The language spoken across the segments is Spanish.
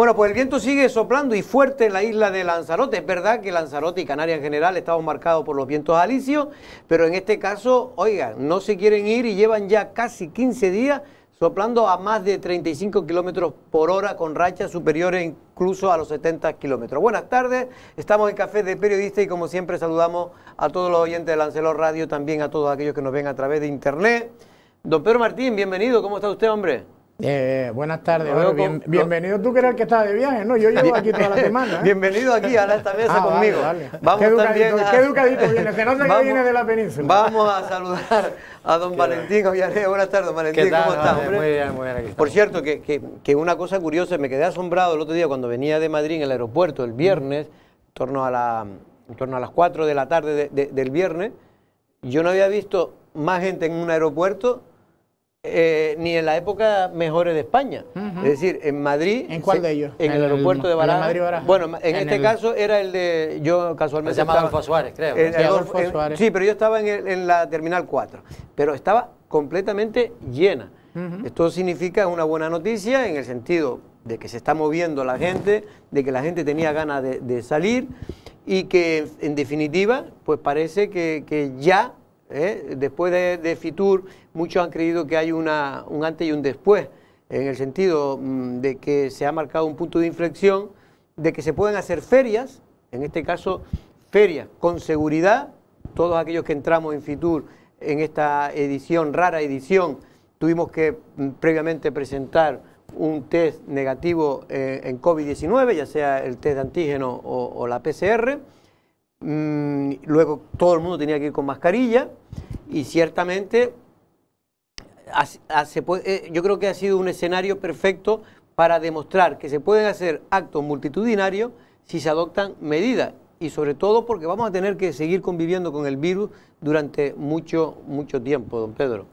Bueno, pues el viento sigue soplando y fuerte en la isla de Lanzarote. Es verdad que Lanzarote y Canarias en general estamos marcados por los vientos alisios, pero en este caso, oigan, no se quieren ir y llevan ya casi 15 días soplando a más de 35 kilómetros por hora con rachas superiores incluso a los 70 kilómetros. Buenas tardes, estamos en Café de Periodista y como siempre saludamos a todos los oyentes de Lancelot Radio, también a todos aquellos que nos ven a través de internet. Don Pedro Martín, bienvenido, ¿cómo está usted, hombre? Buenas tardes, bienvenido tú que eras el que estaba de viaje, ¿no? Yo llevo aquí toda la semana. Bienvenido aquí a esta mesa conmigo. Vale. Vamos qué educadito viene, se nota que viene de la península. Vamos a saludar a don Valentín Ollane. Buenas tardes, don Valentín, ¿cómo está, hombre? Muy bien, aquí Por cierto, que una cosa curiosa, me quedé asombrado el otro día cuando venía de Madrid en el aeropuerto el viernes, en torno a las 4 de la tarde del viernes, yo no había visto más gente en un aeropuerto ni en la época mejores de España. Es decir, en Madrid... ¿En cuál de ellos? En el aeropuerto de Barajas. Bueno, en este caso era el de... Yo casualmente... Se llama Adolfo Suárez, creo. Adolfo Suárez. Sí, pero yo estaba en la Terminal 4. Pero estaba completamente llena. Esto significa una buena noticia en el sentido de que se está moviendo la gente, de que la gente tenía ganas de salir y que, en definitiva, pues parece que ya... después de Fitur, muchos han creído que hay un antes y un después, en el sentido de que se ha marcado un punto de inflexión, de que se pueden hacer ferias, en este caso ferias con seguridad. Todos aquellos que entramos en Fitur en esta edición, rara edición, tuvimos que previamente presentar un test negativo en COVID-19, ya sea el test de antígeno o la PCR. Luego todo el mundo tenía que ir con mascarilla y ciertamente yo creo que ha sido un escenario perfecto para demostrar que se pueden hacer actos multitudinarios si se adoptan medidas y sobre todo porque vamos a tener que seguir conviviendo con el virus durante mucho tiempo, don Pedro.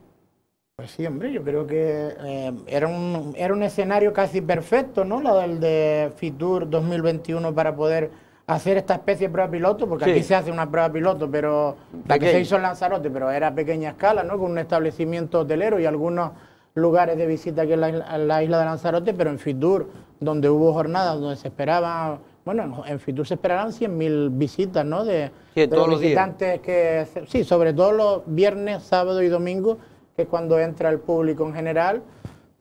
Pues sí, hombre, yo creo que era un escenario casi perfecto, ¿no? Lo del de Fitur 2021 para poder hacer esta especie de prueba piloto, porque aquí se hace una prueba piloto, pero la que se hizo en Lanzarote, pero era a pequeña escala, ¿no? Con un establecimiento hotelero y algunos lugares de visita aquí en la isla de Lanzarote, pero en Fitur, donde hubo jornadas donde se esperaba, bueno, en Fitur se esperarán 100.000 visitas, ¿no? De todos los visitantes días. Sí, sobre todo los viernes, sábado y domingo, que es cuando entra el público en general.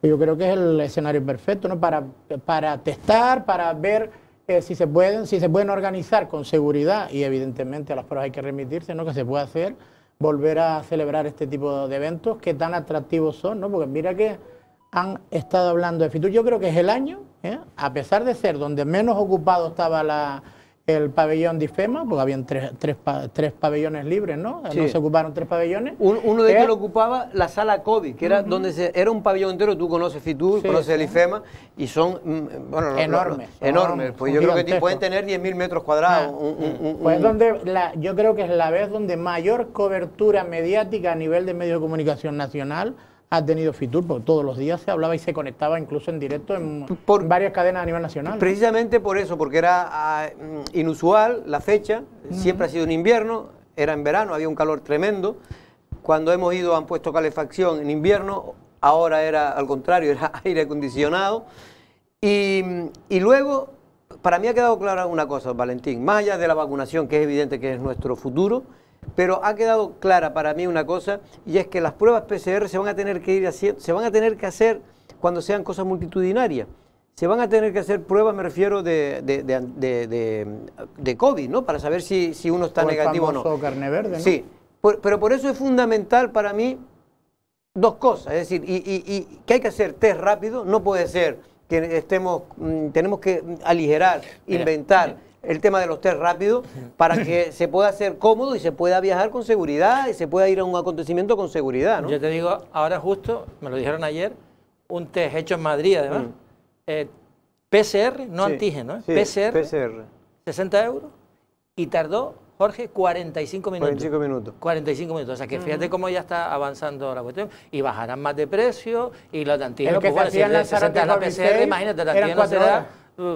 Yo creo que es el escenario perfecto, ¿no? Para testar, para ver si se pueden organizar con seguridad y evidentemente a las pruebas hay que remitirse, ¿no? Que se puede hacer, volver a celebrar este tipo de eventos que tan atractivos son, ¿no? Porque mira que han estado hablando de Fitur, yo creo que es el año, a pesar de ser donde menos ocupado estaba el pabellón de IFEMA, porque habían tres pabellones libres, ¿no? Sí. No se ocuparon 3 pabellones. Uno de ellos lo ocupaba la sala COVID, que era donde era un pabellón entero. Tú conoces Fitur, conoces el IFEMA, y son enormes. Enormes. Pues yo creo que pueden tener 10.000 metros cuadrados. Pues yo creo que es la vez donde mayor cobertura mediática a nivel de medios de comunicación nacional ha tenido Fitur, porque todos los días se hablaba y se conectaba incluso en directo en varias cadenas a nivel nacional. Precisamente por eso, porque era inusual la fecha, siempre ha sido en invierno, era en verano, había un calor tremendo. Cuando hemos ido han puesto calefacción en invierno, ahora era al contrario, era aire acondicionado. Y luego, para mí ha quedado clara una cosa, Valentín, más allá de la vacunación, que es evidente que es nuestro futuro, pero ha quedado clara para mí una cosa, y es que las pruebas PCR se van a tener que hacer cuando sean cosas multitudinarias. Se van a tener que hacer pruebas, me refiero, de COVID, ¿no? Para saber si uno está negativo o no. El famoso carné verde, ¿no? Sí, pero por eso es fundamental para mí dos cosas, es decir, y que hay que hacer test rápido, no puede ser que tenemos que aligerar, inventar el tema de los test rápidos para que se pueda hacer cómodo y se pueda viajar con seguridad y se pueda ir a un acontecimiento con seguridad, ¿no? Yo te digo, ahora justo, me lo dijeron ayer, un test hecho en Madrid, además, PCR, no antígeno, sí, PCR, 60 euros, y tardó, Jorge, 45 minutos. 45 minutos. 45 minutos, o sea que fíjate cómo ya está avanzando la cuestión, y bajarán más de precio, y los de antígeno, pues bueno, si el 60 la PCR, imagínate, el antígeno será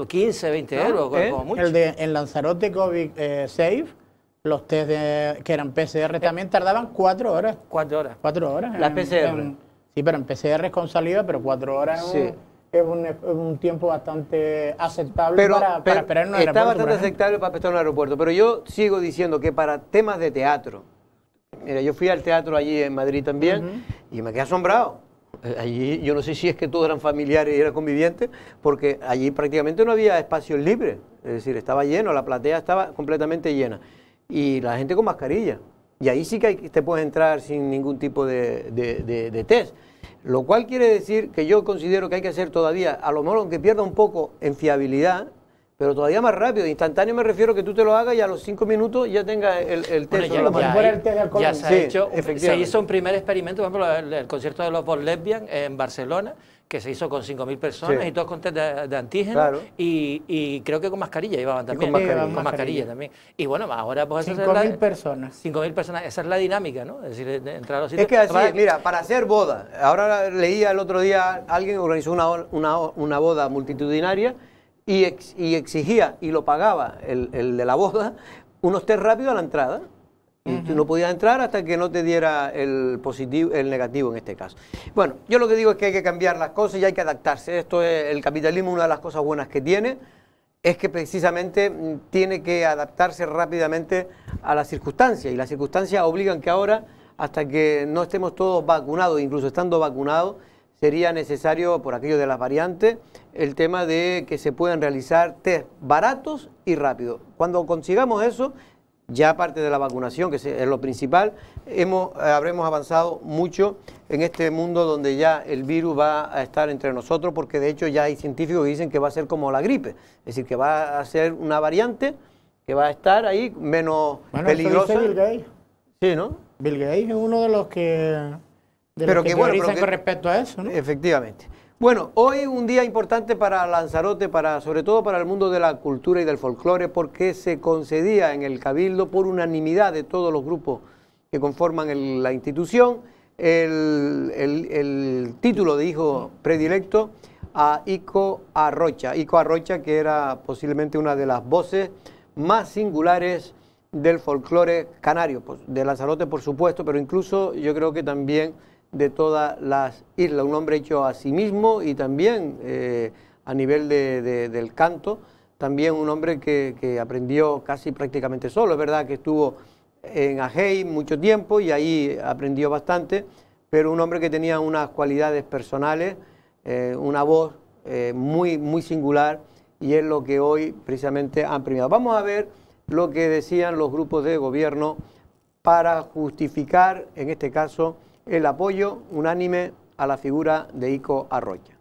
15, 20 euros, como mucho. En Lanzarote COVID Safe, los test que eran PCR también tardaban 4 horas. 4 horas. 4 horas. Las PCR. Sí, pero en PCR con saliva, pero 4 horas es un tiempo bastante aceptable para esperar en un aeropuerto. Está bastante aceptable para esperar en un aeropuerto, pero yo sigo diciendo que para temas de teatro, mira, yo fui al teatro allí en Madrid también y me quedé asombrado. Allí yo no sé si es que todos eran familiares y eran convivientes, porque allí prácticamente no había espacios libres, es decir, estaba lleno, la platea estaba completamente llena y la gente con mascarilla. Y ahí sí que te puedes entrar sin ningún tipo de test. Lo cual quiere decir que yo considero que hay que hacer todavía, a lo mejor aunque pierda un poco en fiabilidad, pero todavía más rápido. Instantáneo me refiero que tú te lo hagas y a los 5 minutos ya tenga el test. Ya se hizo un primer experimento, por ejemplo, el concierto de los Boss Lesbian en Barcelona, que se hizo con 5.000 personas y todos con test de antígeno, claro. y creo que con mascarilla llevaban también. Con mascarilla también. Y bueno, ahora pues 5.000 personas. 5.000 personas, esa es la dinámica, ¿no? Es decir, entrar a los sitios. Es que así, mira, para hacer boda, ahora leía el otro día, alguien organizó una boda multitudinaria y exigía, y lo pagaba el de la boda, unos test rápidos a la entrada. Y tú no podías entrar hasta que no te diera el positivo, el negativo en este caso. Bueno, yo lo que digo es que hay que cambiar las cosas y hay que adaptarse. Esto es el capitalismo, una de las cosas buenas que tiene es que precisamente tiene que adaptarse rápidamente a las circunstancias, y las circunstancias obligan que ahora, hasta que no estemos todos vacunados, incluso estando vacunados, sería necesario, por aquello de las variantes, el tema de que se puedan realizar test baratos y rápidos. Cuando consigamos eso, ya aparte de la vacunación, que es lo principal, habremos avanzado mucho en este mundo donde ya el virus va a estar entre nosotros, porque de hecho ya hay científicos que dicen que va a ser como la gripe, es decir, que va a ser una variante que va a estar ahí menos peligrosa. Eso dice Bill Gates. Sí, ¿no? Bill Gates es uno de los que teorizan con respecto a eso, ¿no? Efectivamente. Bueno, hoy un día importante para Lanzarote, sobre todo para el mundo de la cultura y del folclore, porque se concedía en el Cabildo, por unanimidad de todos los grupos que conforman la institución, el título de hijo predilecto a Ico Arrocha. Ico Arrocha, que era posiblemente una de las voces más singulares del folclore canario, pues, de Lanzarote por supuesto, pero incluso yo creo que también de todas las islas, un hombre hecho a sí mismo y también a nivel del canto, también un hombre que aprendió casi prácticamente solo. Es verdad que estuvo en Ajei mucho tiempo y ahí aprendió bastante, pero un hombre que tenía unas cualidades personales, una voz muy, muy singular, y es lo que hoy precisamente han premiado. Vamos a ver lo que decían los grupos de gobierno para justificar, en este caso, el apoyo unánime a la figura de Ico Arrocha.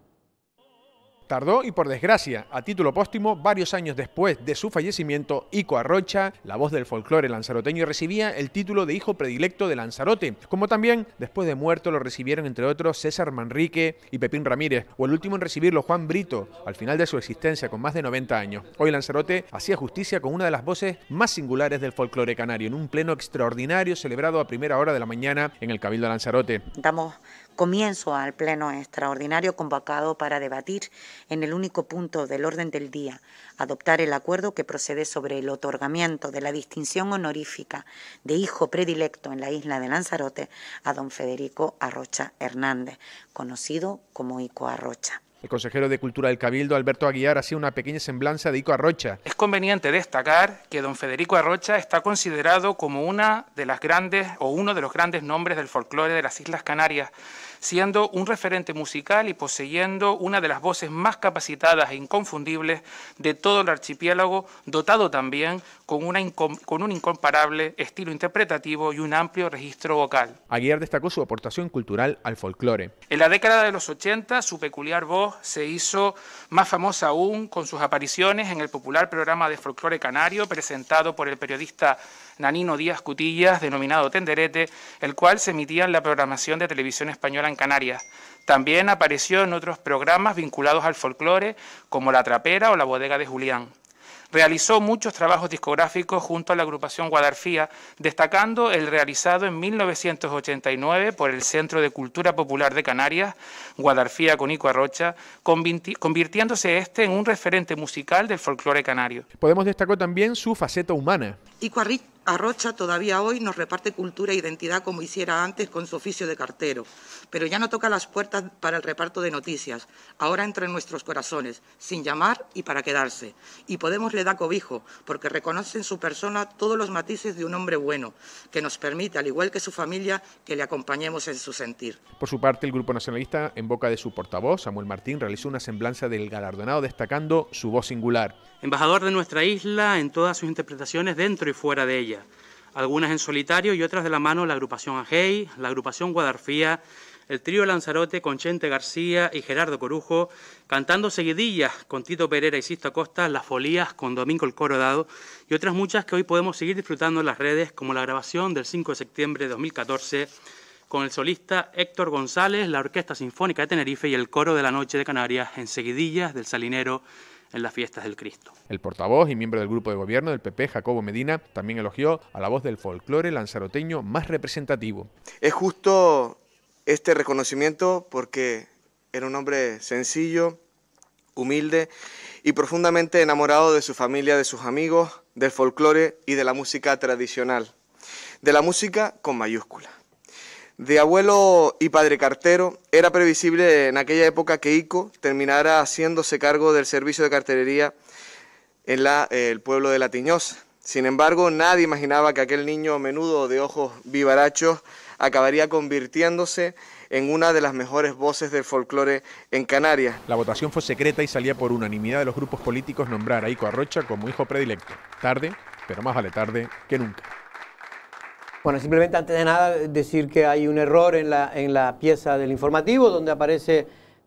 Tardó y por desgracia, a título póstumo, varios años después de su fallecimiento, Ico Arrocha, la voz del folclore lanzaroteño, recibía el título de hijo predilecto de Lanzarote, como también después de muerto lo recibieron entre otros César Manrique y Pepín Ramírez, o el último en recibirlo Juan Brito, al final de su existencia con más de 90 años. Hoy Lanzarote hacía justicia con una de las voces más singulares del folclore canario, en un pleno extraordinario celebrado a primera hora de la mañana en el Cabildo de Lanzarote. Damos comienzo al pleno extraordinario convocado para debatir en el único punto del orden del día, adoptar el acuerdo que procede sobre el otorgamiento de la distinción honorífica de hijo predilecto en la isla de Lanzarote a don Federico Arrocha Hernández, conocido como Ico Arrocha. El consejero de Cultura del Cabildo, Alberto Aguiar, hacía una pequeña semblanza de Ico Arrocha. Es conveniente destacar que don Federico Arrocha está considerado como una de las grandes o uno de los grandes nombres del folclore de las Islas Canarias, siendo un referente musical y poseyendo una de las voces más capacitadas e inconfundibles de todo el archipiélago, dotado también con un incomparable estilo interpretativo y un amplio registro vocal. Aguiar destacó su aportación cultural al folclore. En la década de los 80, su peculiar voz se hizo más famosa aún con sus apariciones en el popular programa de folclore canario presentado por el periodista Nanino Díaz Cutillas, denominado Tenderete, el cual se emitía en la programación de televisión española en Canarias. También apareció en otros programas vinculados al folclore, como La Trapera o La Bodega de Julián. Realizó muchos trabajos discográficos junto a la agrupación Guadarfía, destacando el realizado en 1989 por el Centro de Cultura Popular de Canarias, Guadarfía con Ico Arrocha, convirtiéndose en un referente musical del folclore canario. Podemos destacar también su faceta humana. Ico Arrocha todavía hoy nos reparte cultura e identidad como hiciera antes con su oficio de cartero, pero ya no toca las puertas para el reparto de noticias, ahora entra en nuestros corazones, sin llamar y para quedarse. Y Podemos le da cobijo, porque reconoce en su persona todos los matices de un hombre bueno, que nos permite, al igual que su familia, que le acompañemos en su sentir. Por su parte, el Grupo Nacionalista, en boca de su portavoz, Samuel Martín, realizó una semblanza del galardonado destacando su voz singular. Embajador de nuestra isla en todas sus interpretaciones dentro y fuera de ella, algunas en solitario y otras de la mano la agrupación Ajei, la agrupación Guadarfía, el trío Lanzarote con Chente García y Gerardo Corujo, cantando seguidillas con Tito Pereira y Sisto Acosta, las folías con Domingo el Coro Dado y otras muchas que hoy podemos seguir disfrutando en las redes, como la grabación del 5 de septiembre de 2014 con el solista Héctor González, la Orquesta Sinfónica de Tenerife y el Coro de la Noche de Canarias en Seguidillas del Salinero en las Fiestas del Cristo. El portavoz y miembro del grupo de gobierno del PP, Jacobo Medina, también elogió a la voz del folclore lanzaroteño más representativo. Es justo este reconocimiento porque era un hombre sencillo, humilde y profundamente enamorado de su familia, de sus amigos, del folclore y de la música tradicional. De la música con mayúscula. De abuelo y padre cartero, era previsible en aquella época que Ico terminara haciéndose cargo del servicio de carterería en el pueblo de La Tiñosa. Sin embargo, nadie imaginaba que aquel niño menudo de ojos vivarachos acabaría convirtiéndose en una de las mejores voces del folclore en Canarias. La votación fue secreta y salía por unanimidad de los grupos políticos nombrar a Ico Arrocha como hijo predilecto. Tarde, pero más vale tarde que nunca. Bueno, simplemente antes de nada decir que hay un error en la pieza del informativo donde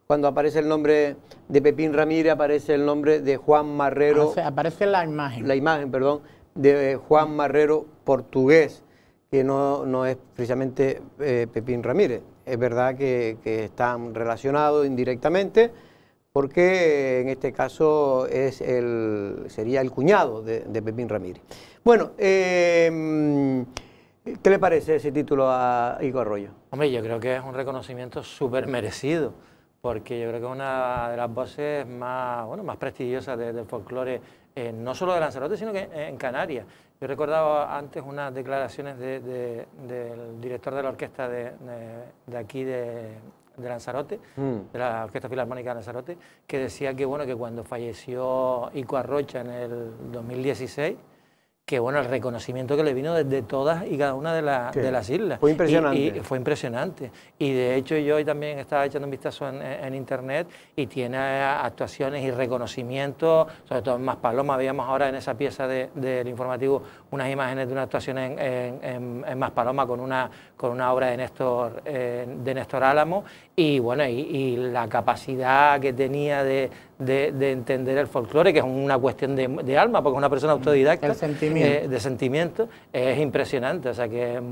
cuando aparece el nombre de Pepín Ramírez, aparece el nombre de Juan Marrero. Aparece la imagen. La imagen, perdón, de Juan Marrero portugués, que no es precisamente Pepín Ramírez. Es verdad que están relacionados indirectamente porque en este caso sería el cuñado de Pepín Ramírez. Bueno, ¿qué le parece ese título a Ico Arroyo? Hombre, yo creo que es un reconocimiento súper merecido, porque yo creo que es una de las voces más prestigiosas del folclore, no solo de Lanzarote, sino que en Canarias. Yo recordaba antes unas declaraciones del director de la orquesta de aquí de Lanzarote, de la Orquesta Filarmónica de Lanzarote, que decía que cuando falleció Ico Arrocha en el 2016, que el reconocimiento que le vino desde todas y cada una de las islas. Fue impresionante. Y fue impresionante. Y de hecho yo hoy también estaba echando un vistazo en internet y tiene actuaciones y reconocimientos, sobre todo en Maspaloma. Veíamos ahora en esa pieza del informativo unas imágenes de una actuación en Maspaloma con una obra de Néstor Álamo y la capacidad que tenía de entender el folclore, que es una cuestión de alma, porque es una persona autodidacta. El sentimiento. De sentimiento, es impresionante, o sea que es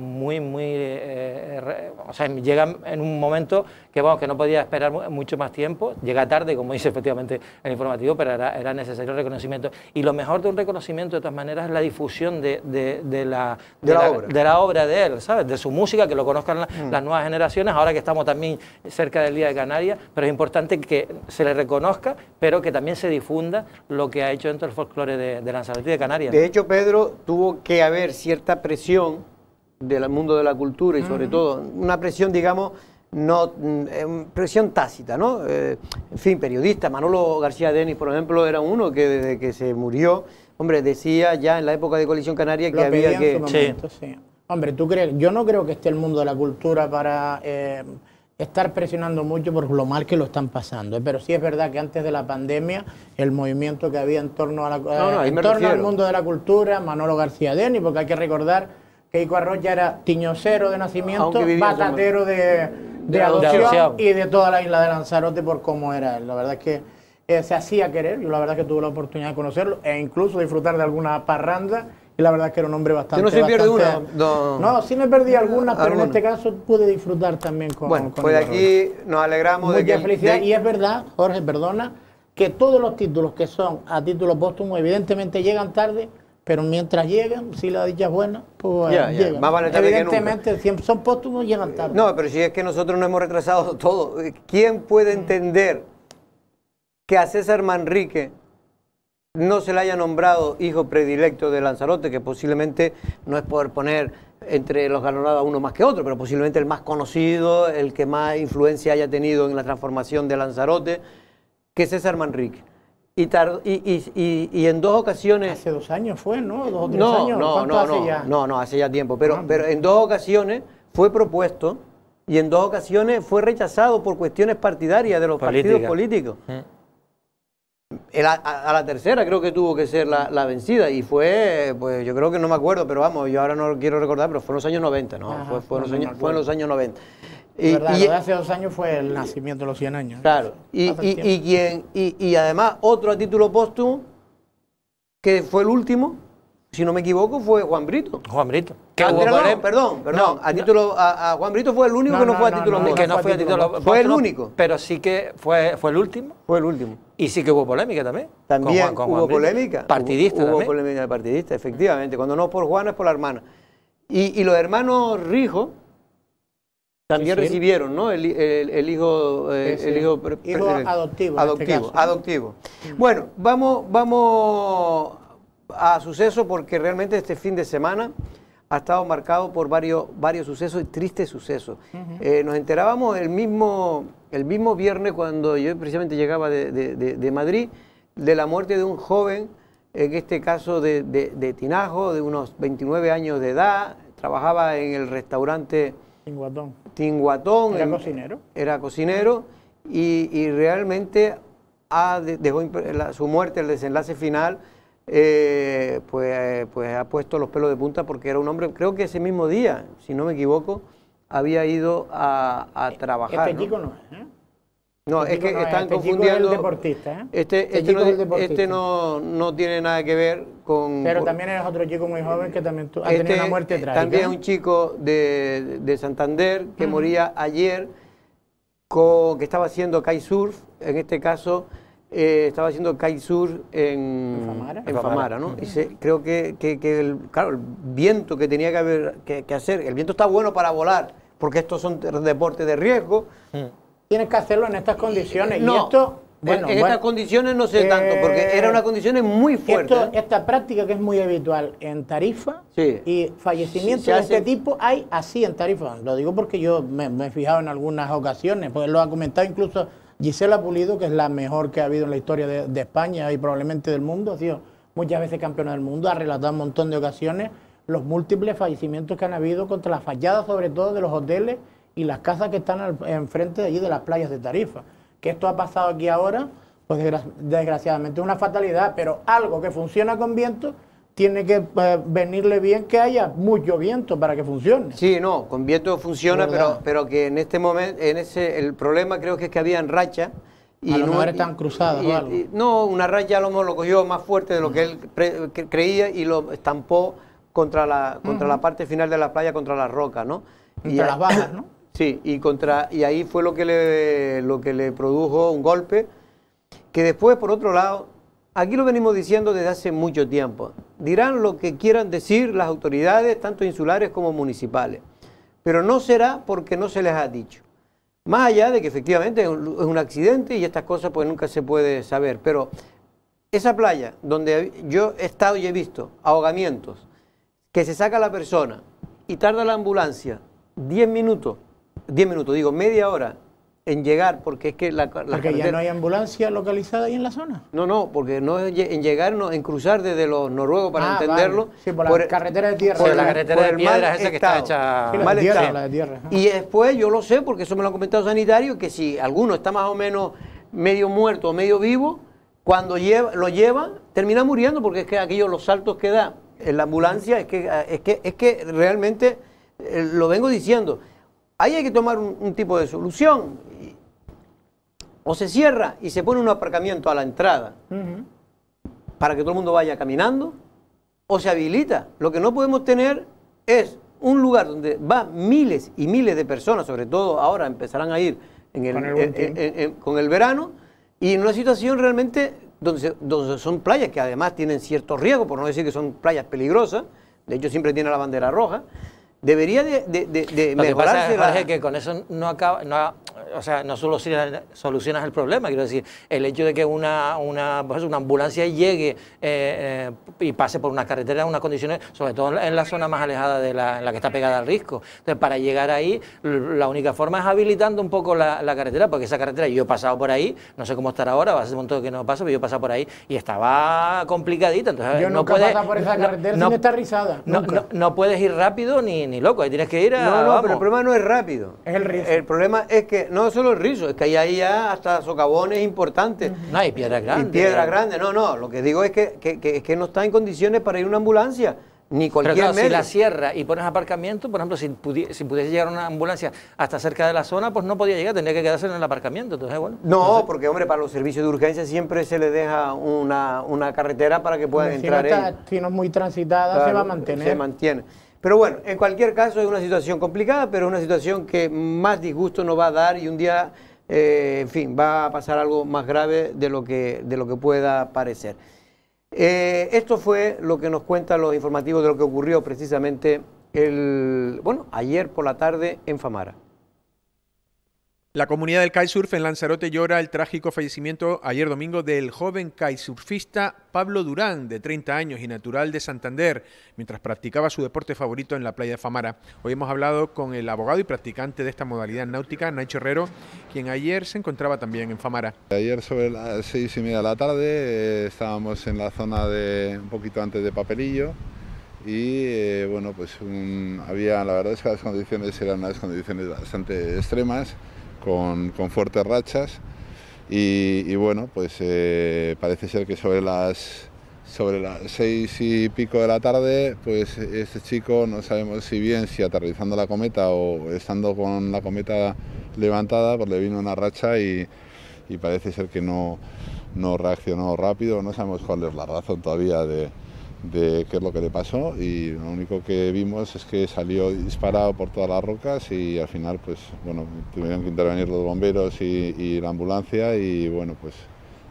llega en un momento que no podía esperar mucho más tiempo, llega tarde, como dice efectivamente el informativo, pero era necesario el reconocimiento. Y lo mejor de un reconocimiento, de todas maneras, es la difusión de la obra de él, ¿sabes? De su música, que lo conozcan las nuevas generaciones, ahora que estamos también cerca del Día de Canarias, pero es importante que se le reconozca, pero que también se difunda lo que ha hecho dentro del folclore de Lanzarote y de Canarias. De hecho, Pedro, tuvo que haber cierta presión del mundo de la cultura y sobre todo una presión, digamos, presión tácita, ¿no? En fin, periodistas, Manolo García Denis, por ejemplo, era uno que desde que se murió, hombre, decía ya en la época de Coalición Canaria que había que... Sí. Hombre, ¿tú crees? Yo no creo que esté el mundo de la cultura para estar presionando mucho por lo mal que lo están pasando, pero sí es verdad que antes de la pandemia el movimiento que había en torno al mundo de la cultura, Manolo García Denis, porque hay que recordar que Ico Arrocha era tiñosero de nacimiento, batatero de adopción y de toda la isla de Lanzarote por cómo era él. La verdad es que se hacía querer, yo la verdad es que tuve la oportunidad de conocerlo e incluso disfrutar de alguna parranda. Y la verdad es que era un hombre bastante... ¿No se pierde una? No, sí me perdí algunas, pero en este caso pude disfrutar también con... Bueno, pues de aquí nos alegramos de que... Mucha felicidad. Y es verdad, Jorge, perdona, que todos los títulos que son a título póstumo evidentemente llegan tarde, pero mientras llegan, si la dicha es buena, pues llegan. Más vale tarde evidentemente, que nunca. Si son póstumos, llegan tarde. No, pero si es que nosotros no hemos retrasado todo. ¿Quién puede entender que a César Manrique no se le haya nombrado hijo predilecto de Lanzarote, que posiblemente no es por poner entre los galardonados a uno más que otro, pero posiblemente el más conocido, el que más influencia haya tenido en la transformación de Lanzarote, que es César Manrique. Y en 2 ocasiones... Hace 2 años fue, ¿no? 2 o 3 años. ¿Cuánto hace ya? No, hace ya tiempo. Pero en 2 ocasiones fue propuesto y en 2 ocasiones fue rechazado por cuestiones partidarias de los partidos políticos. A la tercera creo que tuvo que ser la vencida y fue, pues yo creo que no me acuerdo, pero vamos, yo ahora no lo quiero recordar, pero fue en los años 90, ¿no? Ajá, fue en los años 90. Verdad, lo de hace 2 años fue el nacimiento de los 100 años. Claro, y además otro a título póstumo, que fue el último, si no me equivoco, fue Juan Brito. Juan Brito. Perdón. A Juan Brito fue el único que no fue a título póstumo. Que no fue a título póstumo. Fue el único. Pero sí que fue el último. Fue el último. Y sí que hubo polémica también. También hubo polémica. Partidista Hubo polémica de partidista, efectivamente. Cuando no por Juana es por la hermana. Y los hermanos Rijo también recibieron, ¿no? El hijo adoptivo. Bueno, vamos a sucesos, porque realmente este fin de semana ha estado marcado por varios sucesos y tristes sucesos. Nos enterábamos el mismo viernes, cuando yo precisamente llegaba de Madrid, de la muerte de un joven, en este caso de Tinajo, de unos 29 años de edad, trabajaba en el restaurante Tinguatón. Era cocinero y realmente dejó su muerte, el desenlace final, pues ha puesto los pelos de punta, porque era un hombre, creo que ese mismo día, si no me equivoco, había ido a trabajar. Este chico no es, ¿eh? No, es que están confundiendo. Deportista, ¿eh? Este no tiene nada que ver con... Pero también es otro chico muy joven que también ha tenido una muerte trágica. También es un chico de Santander que moría ayer, que estaba haciendo kitesurf, en este caso estaba haciendo kitesurf en Famara, ¿no? Creo que el viento que tenía que hacer, el viento está bueno para volar, porque estos son deportes de riesgo. Tienes que hacerlo en estas condiciones. No, y esto, en estas condiciones no sé tanto, porque eran unas condiciones muy fuertes. Esta práctica que es muy habitual en Tarifa, y fallecimientos de este tipo hay así en Tarifa. Lo digo porque yo me he fijado en algunas ocasiones, pues lo ha comentado incluso Gisela Pulido, que es la mejor que ha habido en la historia de España y probablemente del mundo. Ha sido muchas veces campeona del mundo, ha relatado un montón de ocasiones los múltiples fallecimientos que han habido contra las fachadas, sobre todo de los hoteles y las casas que están enfrente de allí de las playas de Tarifa. Que esto ha pasado aquí ahora, pues desgraciadamente es una fatalidad, pero algo que funciona con viento tiene que venirle bien que haya mucho viento para que funcione. Sí, no, con viento funciona, pero que en este momento, el problema creo que es que habían rachas. Y a lo mejor están cruzadas o algo. No, una racha a lo mejor lo cogió más fuerte de lo que él creía y lo estampó contra la parte final de la playa, contra las rocas, ¿no? Contra las bajas, ¿no? Sí, y ahí fue lo que le produjo un golpe, que después, por otro lado, aquí lo venimos diciendo desde hace mucho tiempo. Dirán lo que quieran decir las autoridades, tanto insulares como municipales, pero no será porque no se les ha dicho. Más allá de que efectivamente es un accidente y estas cosas pues nunca se puede saber, pero esa playa donde yo he estado y he visto ahogamientos, que se saca la persona y tarda la ambulancia 10 minutos, digo, media hora en llegar, porque es que porque ya no hay ambulancia localizada ahí en la zona. No, porque no es en llegar, no, en cruzar desde los noruegos, para entenderlo. Vale. Sí, por la carretera de tierra. Por la carretera de piedra esa que está hecha... Sí, la de tierra. Y después yo lo sé, porque eso me lo han comentado sanitarios, que si alguno está más o menos medio muerto o medio vivo, cuando lo llevan, termina muriendo, porque es que aquellos los saltos que da en la ambulancia, es que realmente, lo vengo diciendo, ahí hay que tomar un tipo de solución. O se cierra y se pone un aparcamiento a la entrada para que todo el mundo vaya caminando, o se habilita. Lo que no podemos tener es un lugar donde van miles y miles de personas, sobre todo ahora empezarán a ir con el verano, y en una situación realmente donde son playas que además tienen cierto riesgo, por no decir que son playas peligrosas, de hecho siempre tiene la bandera roja. Debería de mejorarse. Lo que pasa es que con eso no acaba, o sea, no solucionas el problema, quiero decir, el hecho de que una ambulancia llegue y pase por una carretera en unas condiciones, sobre todo en la zona más alejada en la que está pegada al risco. Entonces, para llegar ahí, la única forma es habilitando un poco la carretera, porque esa carretera, yo he pasado por ahí, no sé cómo estará ahora, hace un montón que no paso, pero yo he pasado por ahí y estaba complicadita. Entonces, yo nunca he pasado por esa carretera sin estar rizada. No puedes ir rápido ni loco, ahí tienes que ir a... No, pero el problema no es rápido. Es el rizo. El problema es que no solo el rizo, es que hay ahí ya hasta socavones importantes. No, hay piedras grandes. Y piedras grandes, no, lo que digo es que no está en condiciones para ir una ambulancia. Ni cualquier pero claro, medio. si la cierra y pones aparcamiento, por ejemplo, si pudiese llegar una ambulancia hasta cerca de la zona, pues no podía llegar, tendría que quedarse en el aparcamiento. Entonces, bueno, no, porque hombre, para los servicios de urgencia siempre se le deja una carretera para que puedan entrar. Si no es muy transitada, claro, se va a mantener. Se mantiene. Pero bueno, en cualquier caso es una situación complicada, pero es una situación que más disgusto nos va a dar y un día, en fin, va a pasar algo más grave de lo que pueda parecer. Esto fue lo que nos cuentan los informativos de lo que ocurrió precisamente ayer por la tarde en Famara. La comunidad del kitesurf en Lanzarote llora el trágico fallecimiento ayer domingo del joven kitesurfista Pablo Durán, de 30 años y natural de Santander, mientras practicaba su deporte favorito en la playa de Famara. Hoy hemos hablado con el abogado y practicante de esta modalidad náutica, Nacho Herrero, quien ayer se encontraba también en Famara. Ayer sobre las 6:30 de la tarde estábamos en la zona de un poquito antes de Papelillo y la verdad es que las condiciones eran unas condiciones bastante extremas, con fuertes rachas y parece ser que sobre las 6 y pico de la tarde, pues este chico, no sabemos si aterrizando la cometa o estando con la cometa levantada, pues le vino una racha y parece ser que no reaccionó rápido. No sabemos cuál es la razón todavía de qué es lo que le pasó, y lo único que vimos es que salió disparado por todas las rocas y al final tuvieron que intervenir los bomberos y la ambulancia y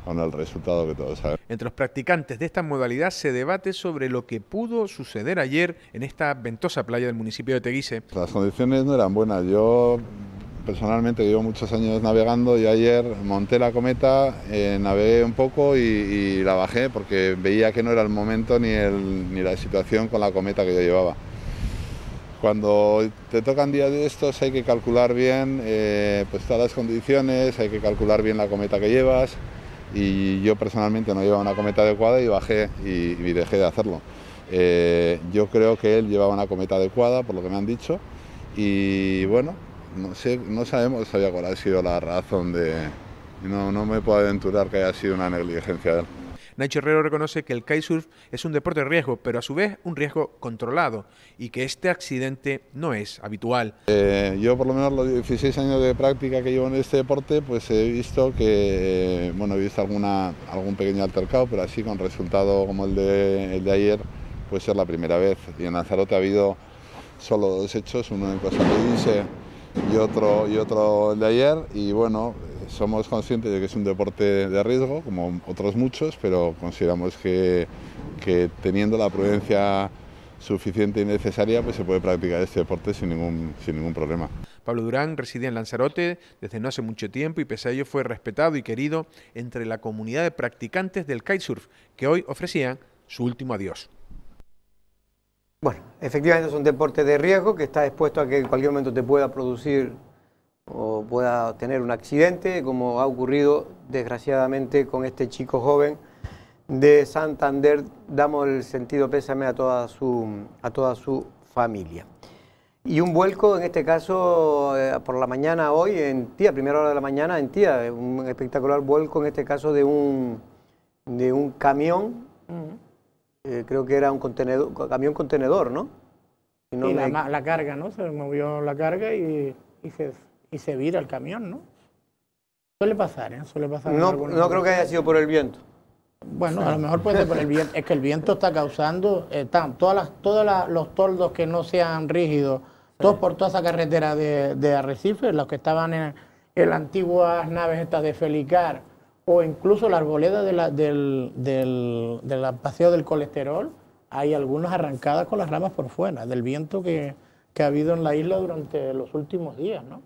con el resultado que todos sabemos. Entre los practicantes de esta modalidad se debate sobre lo que pudo suceder ayer en esta ventosa playa del municipio de Teguise. Las condiciones no eran buenas. Yo personalmente llevo muchos años navegando y ayer monté la cometa, navegué un poco y la bajé porque veía que no era el momento ni la situación con la cometa que yo llevaba. Cuando te tocan días de estos hay que calcular bien todas las condiciones, hay que calcular bien la cometa que llevas, y yo personalmente no llevaba una cometa adecuada y bajé y dejé de hacerlo. Yo creo que él llevaba una cometa adecuada, por lo que me han dicho, y no sabemos todavía cuál ha sido la razón no me puedo aventurar que haya sido una negligencia de él. Nacho Herrero reconoce que el kitesurf es un deporte de riesgo, pero a su vez un riesgo controlado, y que este accidente no es habitual. Yo por lo menos los 16 años de práctica que llevo en este deporte, pues he visto que, he visto algún pequeño altercado, pero así con resultado como el de ayer, puede ser la primera vez. Y en Lanzarote ha habido solo 2 hechos, uno en Costa Teguise y otro el de ayer, y somos conscientes de que es un deporte de riesgo, como otros muchos, pero consideramos que teniendo la prudencia suficiente y necesaria, pues se puede practicar este deporte sin ningún problema. Pablo Durán residía en Lanzarote desde no hace mucho tiempo y pese a ello fue respetado y querido entre la comunidad de practicantes del kitesurf, que hoy ofrecían su último adiós. Bueno, efectivamente es un deporte de riesgo que está expuesto a que en cualquier momento te pueda producir o pueda tener un accidente, como ha ocurrido desgraciadamente con este chico joven de Santander. Damos el sentido pésame a toda su familia. Y un vuelco, en este caso, por la mañana hoy en Tía, primera hora de la mañana en Tía, un espectacular vuelco, en este caso de un camión. Creo que era un camión contenedor, ¿no? La carga, ¿no? Se movió la carga y se vira el camión, ¿no? Suele pasar, ¿eh? Suele pasar. No creo que haya sido por el viento. Bueno, a lo mejor puede ser por el viento. Es que el viento está causando todos los toldos que no sean rígidos, todos por toda esa carretera de Arrecife, los que estaban en las antiguas naves estas de Felicar, o incluso la arboleda del paseo del colesterol, hay algunas arrancadas con las ramas por fuera, del viento que ha habido en la isla durante los últimos días, ¿no?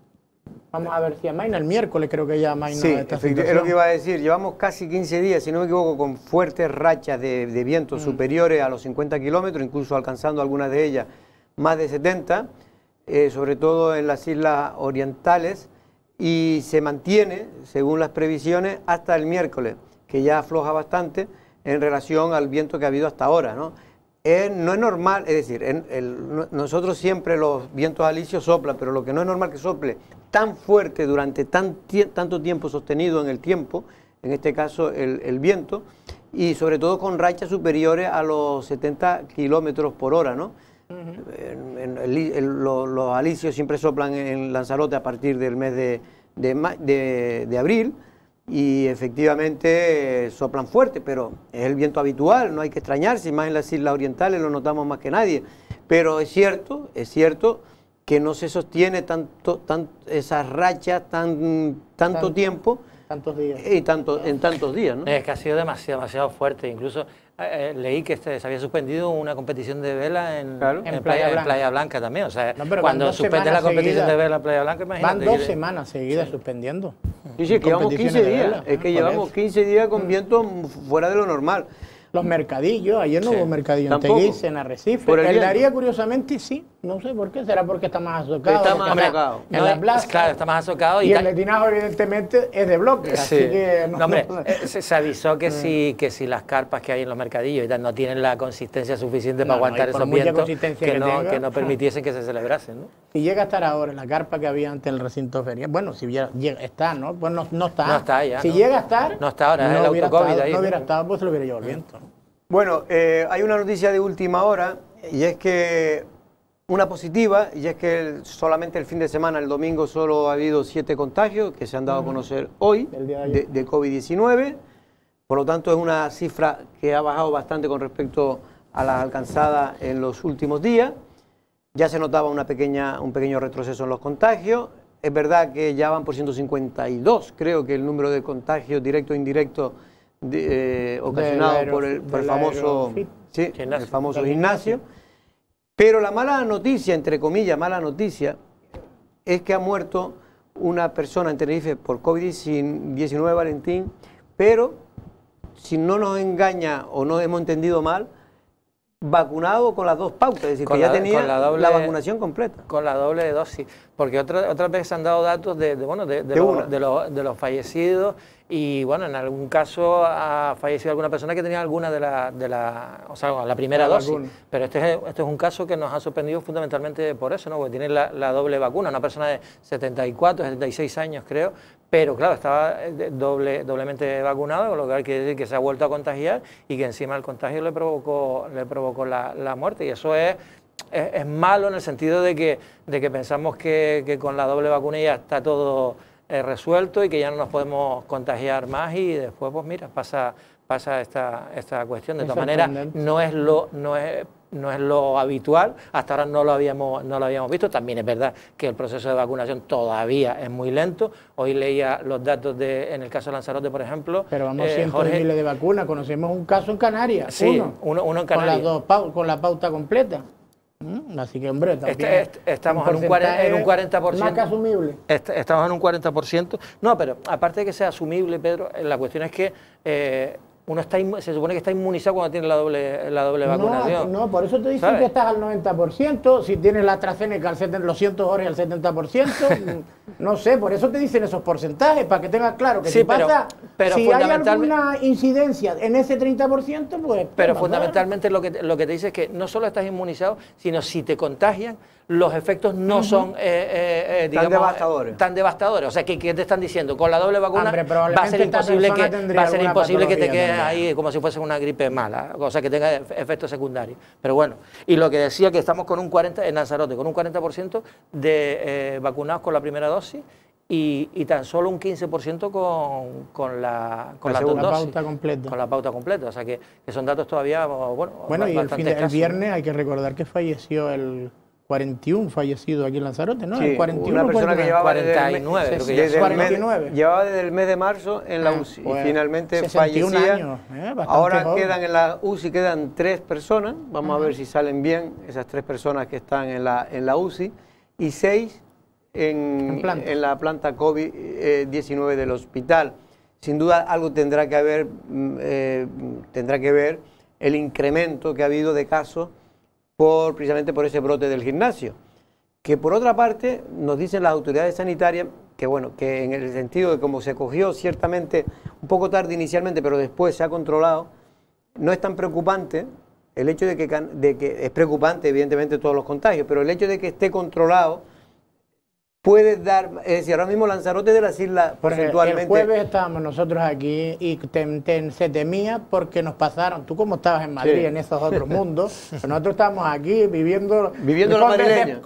Vamos a ver si amaina el miércoles, creo que ya amaina esta situación. Es lo que iba a decir. Llevamos casi 15 días, si no me equivoco, con fuertes rachas de viento superiores a los 50 kilómetros, incluso alcanzando algunas de ellas más de 70, sobre todo en las islas orientales, y se mantiene, según las previsiones, hasta el miércoles, que ya afloja bastante en relación al viento que ha habido hasta ahora, ¿no? No es normal, es decir, nosotros siempre los vientos alisios soplan, pero lo que no es normal que sople tan fuerte durante tanto tiempo sostenido en el tiempo, en este caso el viento, y sobre todo con rachas superiores a los 70 kilómetros por hora, ¿no? Los alisios siempre soplan en Lanzarote a partir del mes de abril, y efectivamente soplan fuerte, pero es el viento habitual, no hay que extrañarse, más en las islas orientales lo notamos más que nadie. Pero es cierto que no se sostiene esas rachas tanto tiempo. Tantos días. Y en tantos días, ¿no? Es que ha sido demasiado fuerte. Incluso leí que se había suspendido una competición de vela en Playa Blanca también. O sea, no, cuando suspende la competición de vela en Playa Blanca, imagínate. Van 2 semanas seguidas suspendiendo. Sí, que llevamos 15 días. Es que llevamos 15 días con viento fuera de lo normal. Los mercadillos, ayer no hubo mercadillo en Teguise, en Arrecife. El Daría, curiosamente, sí, no sé por qué, será porque está más azocado. Está más azocado. En la plaza. Claro, está más azocado. Y el de Tinajo, evidentemente, es de bloque, así que... se avisó que si las carpas que hay en los mercadillos y tal no tienen la consistencia suficiente para aguantar esos vientos, que no permitiesen que se celebrasen, ¿no? Si llega a estar ahora en la carpa que había antes en el recinto ferial, bueno, si está, ¿no? Pues no está. No está ya. Si llega a estar... No está ahora, es el autocovid ahí. No hubiera estado, pues se lo hubiera llevado el viento. Bueno, hay una noticia de última hora, y es que una positiva, y es que solamente el fin de semana, el domingo, solo ha habido 7 contagios que se han dado a conocer hoy de COVID-19. Por lo tanto, es una cifra que ha bajado bastante con respecto a las alcanzadas en los últimos días. Ya se notaba un pequeño retroceso en los contagios. Es verdad que ya van por 152, creo que el número de contagios directo e indirecto ocasionado por el famoso gimnasio. Pero la mala noticia, entre comillas, mala noticia, es que ha muerto una persona en Tenerife por COVID-19, Valentín, pero si no nos engaña o no hemos entendido mal, vacunado con las 2 pautas, es decir, que ya tenía la vacunación completa. Con la doble dosis, porque otras veces se han dado datos de los fallecidos, y bueno, en algún caso ha fallecido alguna persona que tenía alguna la primera dosis, pero este es un caso que nos ha sorprendido fundamentalmente por eso, ¿no? Porque tiene la doble vacuna, una persona de 74, 76 años creo, pero claro, estaba doblemente vacunado, con lo que quiere decir que se ha vuelto a contagiar y que encima el contagio le provocó la muerte, y eso es malo en el sentido de que pensamos que con la doble vacuna ya está todo resuelto y que ya no nos podemos contagiar más, y después pues mira, pasa esta cuestión. De todas maneras, no es lo habitual, hasta ahora no lo habíamos visto. También es verdad que el proceso de vacunación todavía es muy lento. Hoy leía los datos en el caso de Lanzarote, por ejemplo. Pero vamos, cientos de miles de vacunas. Conocemos un caso en Canarias. Sí, uno en Canarias. Con la pauta completa. Así que, hombre, también estamos en un 40%. Más que asumible. Estamos en un 40%. No, pero aparte de que sea asumible, Pedro, la cuestión es que se supone que está inmunizado cuando tiene la doble vacunación. No, por eso te dicen que estás al 90%, si tienes la AstraZeneca los 100 horas al 70%, no sé, por eso te dicen esos porcentajes, para que tengas claro que si hay alguna incidencia en ese 30%, pues... Pero fundamentalmente lo que te dice es que no solo estás inmunizado, sino si te contagian, los efectos no son tan devastadores. O sea, ¿qué te están diciendo? Con la doble vacuna va a ser imposible que te quedes ahí como si fuese una gripe mala, o sea, que tenga efectos secundarios. Pero bueno, y lo que decía que estamos con un 40% en Lanzarote, con un 40% de vacunados con la primera dosis, y tan solo un 15% con la pauta completa. Con la pauta completa, o sea que son datos todavía, bueno, y el viernes hay que recordar que falleció el 41 fallecido aquí en Lanzarote, ¿no? Sí, el 41, una persona que llevaba 49, creo que ya 49. Llevaba desde el mes de marzo en la UCI y finalmente fallecía. Años, ahora joven. quedan en la UCI 3 personas, vamos a ver si salen bien esas 3 personas que están en la UCI, y 6 en la planta COVID-19 del hospital. Sin duda algo tendrá que ver el incremento que ha habido de casos precisamente por ese brote del gimnasio. Que por otra parte nos dicen las autoridades sanitarias que bueno, que en el sentido de cómo se cogió ciertamente un poco tarde inicialmente, pero después se ha controlado, no es tan preocupante el hecho de que es preocupante evidentemente todos los contagios, pero el hecho de que esté controlado puede dar, es decir, ahora mismo Lanzarote de las islas porcentualmente... El jueves estábamos nosotros aquí y se temía porque nos pasaron, tú como estabas en Madrid, en esos otros mundos, nosotros estábamos aquí viviendo la madrileña.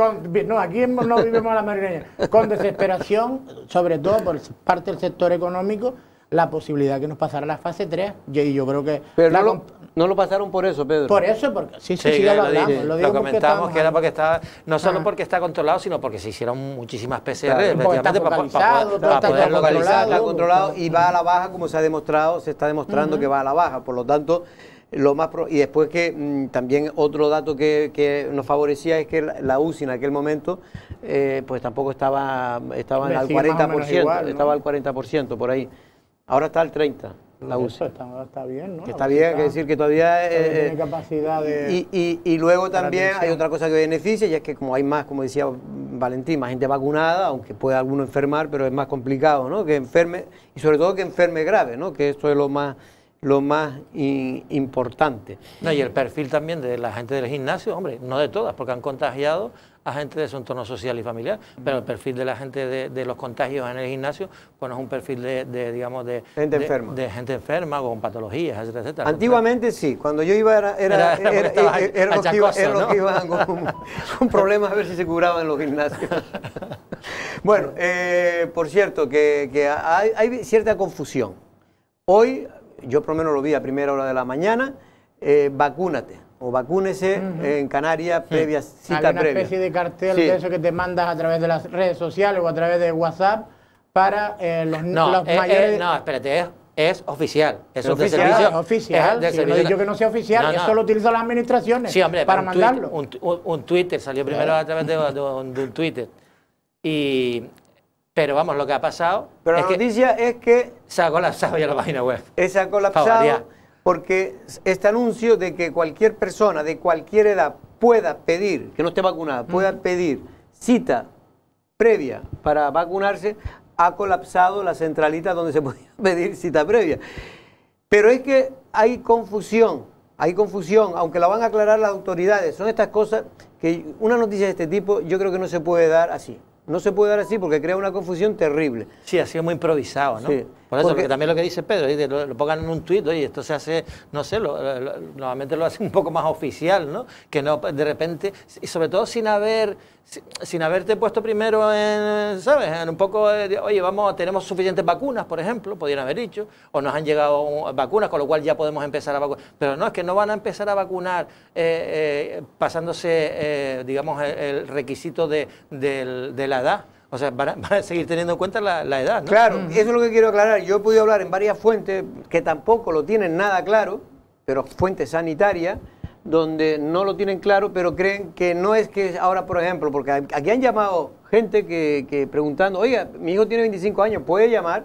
No, aquí no vivimos la madrileña. Con desesperación, sobre todo por parte del sector económico, la posibilidad que nos pasara la fase 3. Y yo creo que... Pero no lo pasaron por eso, Pedro. Por eso, porque sí, ya lo hablamos. Lo comentamos que era porque estaba, no solo porque está controlado, sino porque se hicieron muchísimas PCR, efectivamente, para poderlo controlado y va a la baja, como se está demostrando que va a la baja. Por lo tanto, y después que también otro dato que nos favorecía es que la UCI en aquel momento pues tampoco estaba al 40%, igual, ¿no? Estaba al 40% por ahí. Ahora está al 30%. La UCI. Está bien, ¿no? Que está bien, hay que decir que todavía... tiene capacidad de... Y luego también hay otra cosa que beneficia, y es que como hay más, como decía Valentín, más gente vacunada, aunque pueda alguno enfermar, pero es más complicado, ¿no? Que enferme, y sobre todo que enferme grave, ¿no? Que esto es lo más importante. No, y el perfil también de la gente del gimnasio, hombre, no de todas, porque han contagiado a gente de su entorno social y familiar, pero el perfil de la gente de los contagios en el gimnasio, pues no es un perfil de gente enferma. De gente enferma o con patologías, etcétera, etcétera. Antiguamente sí, cuando yo iba era los que iban con problemas a ver si se curaban en los gimnasios. Bueno, por cierto, que hay cierta confusión. Hoy, yo por lo menos lo vi a primera hora de la mañana, vacúnate o vacúnese en Canarias previa cita previa. Hay una especie de cartel de eso que te mandas a través de las redes sociales o a través de WhatsApp para los mayores... No, espérate, es oficial. Es oficial. Yo no digo que no sea oficial, eso lo utilizan las administraciones para mandarlo. Un Twitter salió primero a través de un Twitter. Pero vamos, lo que ha pasado... Pero la noticia es que... Se ha colapsado ya la página web. Se ha colapsado porque este anuncio de que cualquier persona de cualquier edad pueda pedir, que no esté vacunada, pueda pedir cita previa para vacunarse, ha colapsado la centralita donde se podía pedir cita previa. Pero es que hay confusión, aunque la van a aclarar las autoridades. Son estas cosas que una noticia de este tipo yo creo que no se puede dar así. No se puede dar así porque crea una confusión terrible. Sí, ha sido muy improvisado, ¿no? Sí. Por eso, porque también lo que dice Pedro, lo pongan en un tuit, oye, esto se hace, no sé, normalmente lo hace un poco más oficial, ¿no? Que no de repente, y sobre todo sin haberte puesto primero en, ¿sabes? En un poco, oye, tenemos suficientes vacunas, por ejemplo, podrían haber dicho, o nos han llegado vacunas, con lo cual ya podemos empezar a vacunar. Pero no, es que no van a empezar a vacunar pasándose, digamos, el requisito de la edad. O sea, van a seguir teniendo en cuenta la edad, ¿no? Claro, eso es lo que quiero aclarar. Yo he podido hablar en varias fuentes que tampoco lo tienen nada claro, pero fuentes sanitarias, donde no lo tienen claro, pero creen que no es que ahora, por ejemplo, porque aquí han llamado gente que preguntando, oiga, mi hijo tiene 25 años, ¿puede llamar?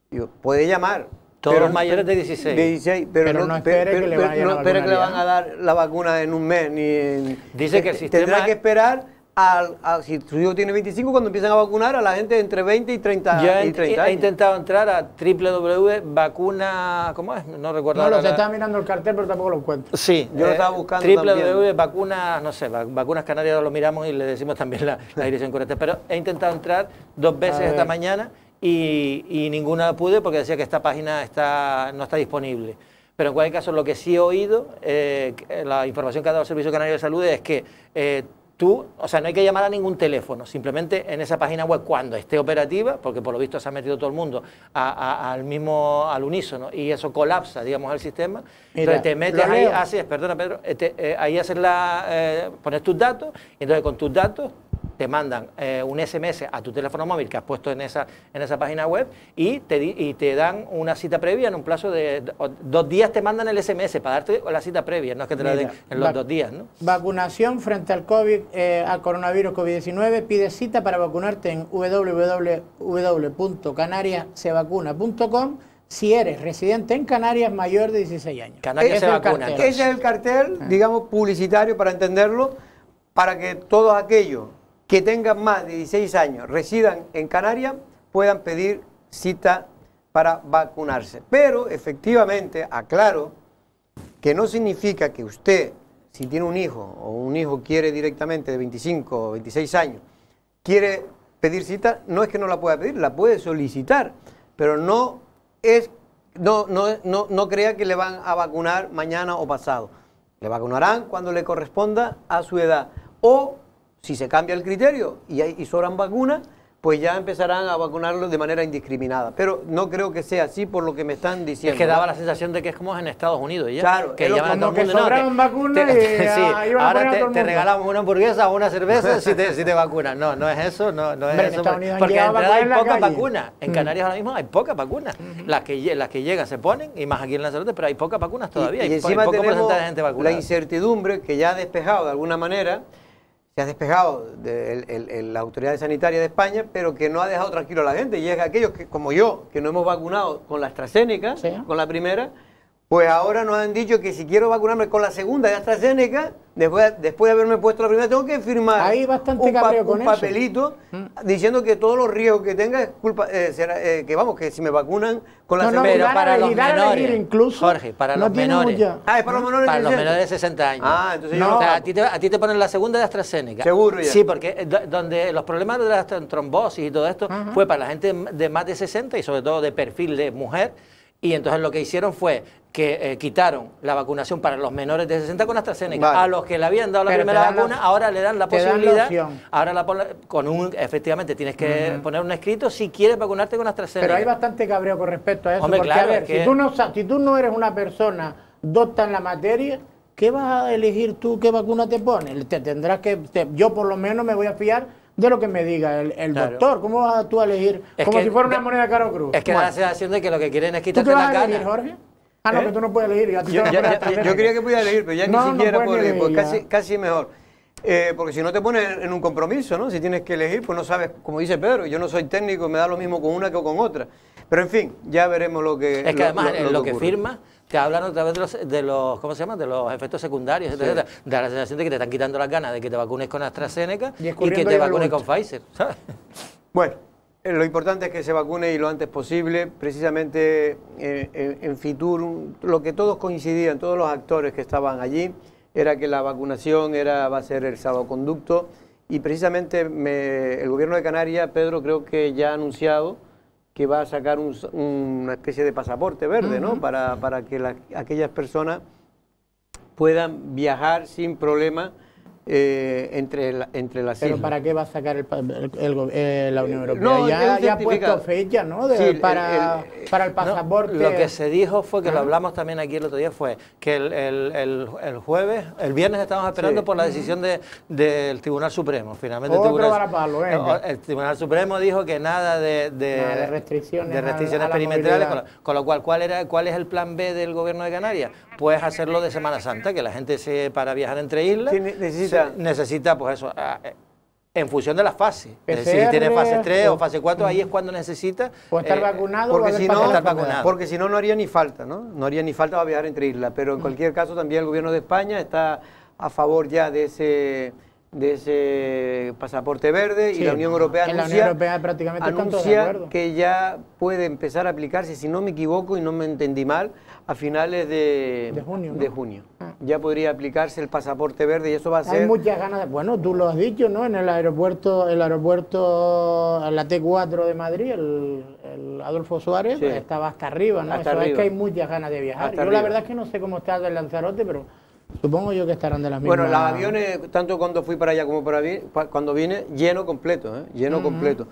Digo, puede llamar. Todos los mayores de 16. De 16, pero no espere que le van a dar la vacuna en un mes. Dice que el sistema... Tendrá que esperar... si tu hijo tiene 25, cuando empiezan a vacunar a la gente entre 20 y 30 años. He intentado entrar a www.vacuna... ¿Cómo es? No recuerdo. No, se está mirando el cartel, pero tampoco lo encuentro. Sí. Yo lo estaba buscando www.vacunas, no sé, Vacunas Canarias lo miramos y le decimos también la dirección correcta. Pero he intentado entrar 2 veces esta mañana y ninguna pude porque decía que esta página no está disponible. Pero en cualquier caso, lo que sí he oído, la información que ha dado el Servicio Canario de Salud es que... o sea, no hay que llamar a ningún teléfono, simplemente en esa página web cuando esté operativa, porque por lo visto se ha metido todo el mundo al unísono y eso colapsa, digamos, el sistema. Entonces te metes ahí, perdona Pedro, ahí haces pones tus datos y entonces con tus datos te mandan un SMS a tu teléfono móvil que has puesto en esa página web y te dan una cita previa en un plazo de 2 días. Te mandan el SMS para darte la cita previa, no es que te la den en los 2 días, ¿no? Vacunación frente al COVID, al coronavirus COVID-19. Pide cita para vacunarte en www.canariasevacuna.com si eres residente en Canarias mayor de 16 años. Canarias se vacuna. Ese es el cartel, digamos, publicitario para entenderlo, para que todos aquellos que tengan más de 16 años, residan en Canarias, puedan pedir cita para vacunarse. Pero, efectivamente, aclaro que no significa que usted, si tiene un hijo, o un hijo quiere directamente de 25 o 26 años, quiere pedir cita, no es que no la pueda pedir, la puede solicitar, pero no crea que le van a vacunar mañana o pasado. Le vacunarán cuando le corresponda a su edad. O si se cambia el criterio y sobran vacunas, pues ya empezarán a vacunarlos de manera indiscriminada. Pero no creo que sea así por lo que me están diciendo. Es que daba la sensación de que es como en Estados Unidos ya. Claro, que llaman a todo el mundo. Sobraban vacunas y ahora te regalamos una hamburguesa o una cerveza si te vacunas. No, no es eso, no es eso. Porque en realidad hay pocas vacunas. En Canarias ahora mismo hay pocas vacunas. Las que llegan se ponen, y más aquí en Lanzarote, pero hay pocas vacunas todavía. Y encima hay poco tenemos porcentaje de gente vacunada. la incertidumbre que ya ha despejado de alguna manera, se ha despejado la autoridad sanitaria de España, pero que no ha dejado tranquilo a la gente, y es aquellos que, como yo, que no hemos vacunado con la AstraZeneca, con la primera, pues ahora nos han dicho que si quiero vacunarme con la segunda de AstraZeneca, después de haberme puesto la primera, tengo que firmar un papelito diciendo que todos los riesgos que tenga es culpa, que si me vacunan con la segunda. Pero para los menores, incluso, Jorge, para los menores. Es para los menores. Para los menores de 60 años. Entonces o sea, a ti te ponen la segunda de AstraZeneca. Seguro ya. Sí, porque donde los problemas de la trombosis y todo esto fue para la gente de más de 60 y sobre todo de perfil de mujer. Y entonces lo que hicieron fue que quitaron la vacunación para los menores de 60 con AstraZeneca. Vale. A los que le habían dado la primera vacuna, ahora le dan la posibilidad. Efectivamente, tienes que poner un escrito si quieres vacunarte con AstraZeneca. Pero hay bastante cabreo con respecto a eso. Hombre, porque, claro, a ver, si tú no eres una persona docta en la materia, ¿qué vas a elegir tú? ¿Qué vacuna te pones? Yo por lo menos me voy a fiar de lo que me diga el doctor. ¿Cómo vas tú a elegir? Como si fuera una moneda de cara o cruz. Es que da la sensación de que lo que quieren es quitarte la gana. ¿Tú vas a elegir, Jorge? No, que tú no puedes elegir. Yo creía que podía elegir, pero ya ni siquiera puedo elegir, pues casi mejor. Porque si no te pones en un compromiso, ¿no? Si tienes que elegir, pues no sabes, como dice Pedro, yo no soy técnico, me da lo mismo con una que con otra. Pero en fin, ya veremos lo que. Es que además lo que firma te hablan otra vez de los ¿cómo se llama? De los efectos secundarios, etcétera. Da la sensación de que te están quitando las ganas de que te vacunes con AstraZeneca y que te vacunes con Pfizer, ¿sabes? Bueno, lo importante es que se vacune y lo antes posible. Precisamente en Fitur, lo que todos coincidían, todos los actores que estaban allí, era que la vacunación va a ser el salvoconducto, y precisamente el gobierno de Canarias, Pedro, creo que ya ha anunciado que va a sacar una especie de pasaporte verde, ¿no? Para que aquellas personas puedan viajar sin problema entre las islas. ¿Pero para qué va a sacar la Unión Europea? No, ya ha puesto fecha, ¿no? Para el pasaporte. No, lo que se dijo fue, que lo hablamos también aquí el otro día, fue que el viernes estábamos esperando por la decisión del Tribunal Supremo. Finalmente el Tribunal Supremo dijo que nada de restricciones perimetrales, con lo cual, ¿cuál es el plan B del gobierno de Canarias? Pues hacerlo de Semana Santa, que la gente para viajar entre islas necesita pues eso, en función de las fases. Es decir, si tiene fase 3 o fase 4, ahí es cuando necesita estar vacunado, porque si no, no haría ni falta, ¿no? No haría ni falta para viajar entre islas. Pero en cualquier caso, también el gobierno de España está a favor ya de ese pasaporte verde, y la Unión Europea anuncia que ya puede empezar a aplicarse, si no me equivoco y no me entendí mal, a finales de junio. Ya podría aplicarse el pasaporte verde, y eso va a ser... Hay muchas ganas bueno, tú lo has dicho, ¿no? En el aeropuerto, la T4 de Madrid, el Adolfo Suárez, estaba hasta arriba, ¿no? Es que hay muchas ganas de viajar. Yo la verdad es que no sé cómo está el Lanzarote, pero supongo yo que estarán de las mismas. Bueno, los aviones, tanto cuando fui para allá como cuando vine, lleno completo, lleno completo.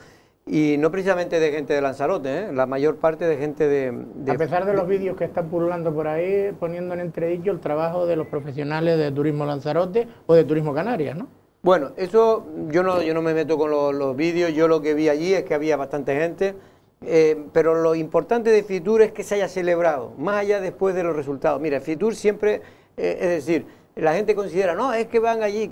Y no precisamente de gente de Lanzarote, la mayor parte de gente de... A pesar de los vídeos que están pululando por ahí, poniendo en entredicho el trabajo de los profesionales de Turismo Lanzarote o de Turismo Canarias, ¿no? Bueno, eso yo no me meto con los vídeos, yo lo que vi allí es que había bastante gente, pero lo importante de Fitur es que se haya celebrado, más allá después de los resultados. Mira, Fitur siempre, es decir, la gente considera, no, es que van allí,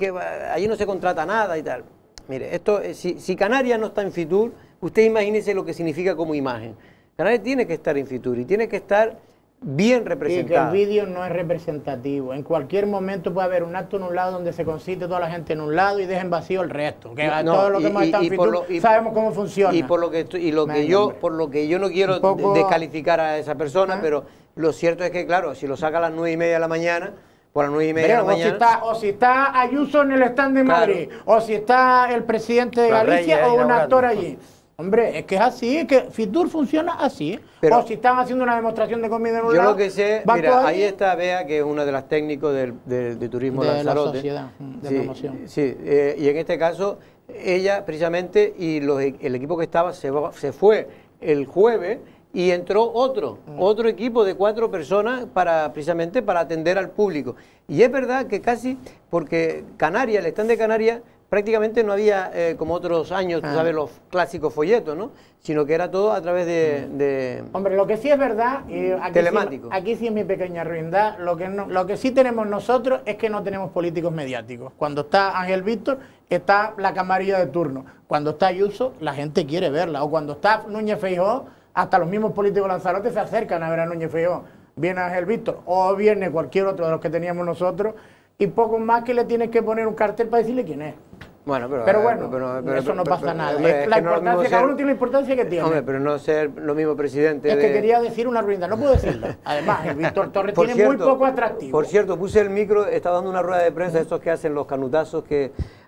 allí no se contrata nada y tal. Mire, esto, si Canarias no está en Fitur, usted imagínese lo que significa como imagen. Canarias tiene que estar en Fitur y tiene que estar bien representado. Y que el vídeo no es representativo. En cualquier momento puede haber un acto en un lado donde se concite toda la gente en un lado y dejen vacío el resto. Que todo lo que hemos estado en Fitur sabemos cómo funciona. Y por lo que yo no quiero descalificar a esa persona, pero lo cierto es que, claro, si lo saca a las 9:30 de la mañana, por las 9:30 de la mañana... O si está Ayuso en el stand de Madrid, o si está el presidente de Galicia o un actor allí. Hombre, es que es así, es que Fitur funciona así. Pero, o si están haciendo una demostración de comida en un lado... Yo lo que sé, mira, ahí está Bea, que es una de las técnicos de turismo de Lanzarote. La sociedad de promoción. Sí, y en este caso, ella precisamente, y el equipo que estaba se fue el jueves y entró otro equipo de 4 personas precisamente para atender al público. Y es verdad que casi, porque Canarias, el stand de Canarias, prácticamente no había, como otros años, tú sabes, los clásicos folletos, ¿no? Sino que era todo a través de Hombre, lo que sí es verdad, telemático. Aquí sí es mi pequeña ruindad, lo que sí tenemos nosotros es que no tenemos políticos mediáticos. Cuando está Ángel Víctor, está la camarilla de turno. Cuando está Ayuso, la gente quiere verla. O cuando está Núñez Feijóo, hasta los mismos políticos de Lanzarote se acercan a ver a Núñez Feijóo. Viene Ángel Víctor o viene cualquier otro de los que teníamos nosotros y poco más que le tienes que poner un cartel para decirle quién es. Bueno, pero eso no pasa nada. La importancia, cada uno tiene la importancia que tiene. Hombre, pero no ser lo mismo presidente. Es que quería decir una ruina, no puedo decirlo. Además, el Víctor Torres tiene muy poco atractivo. Por cierto, puse el micro, estaba dando una rueda de prensa, estos que hacen los canutazos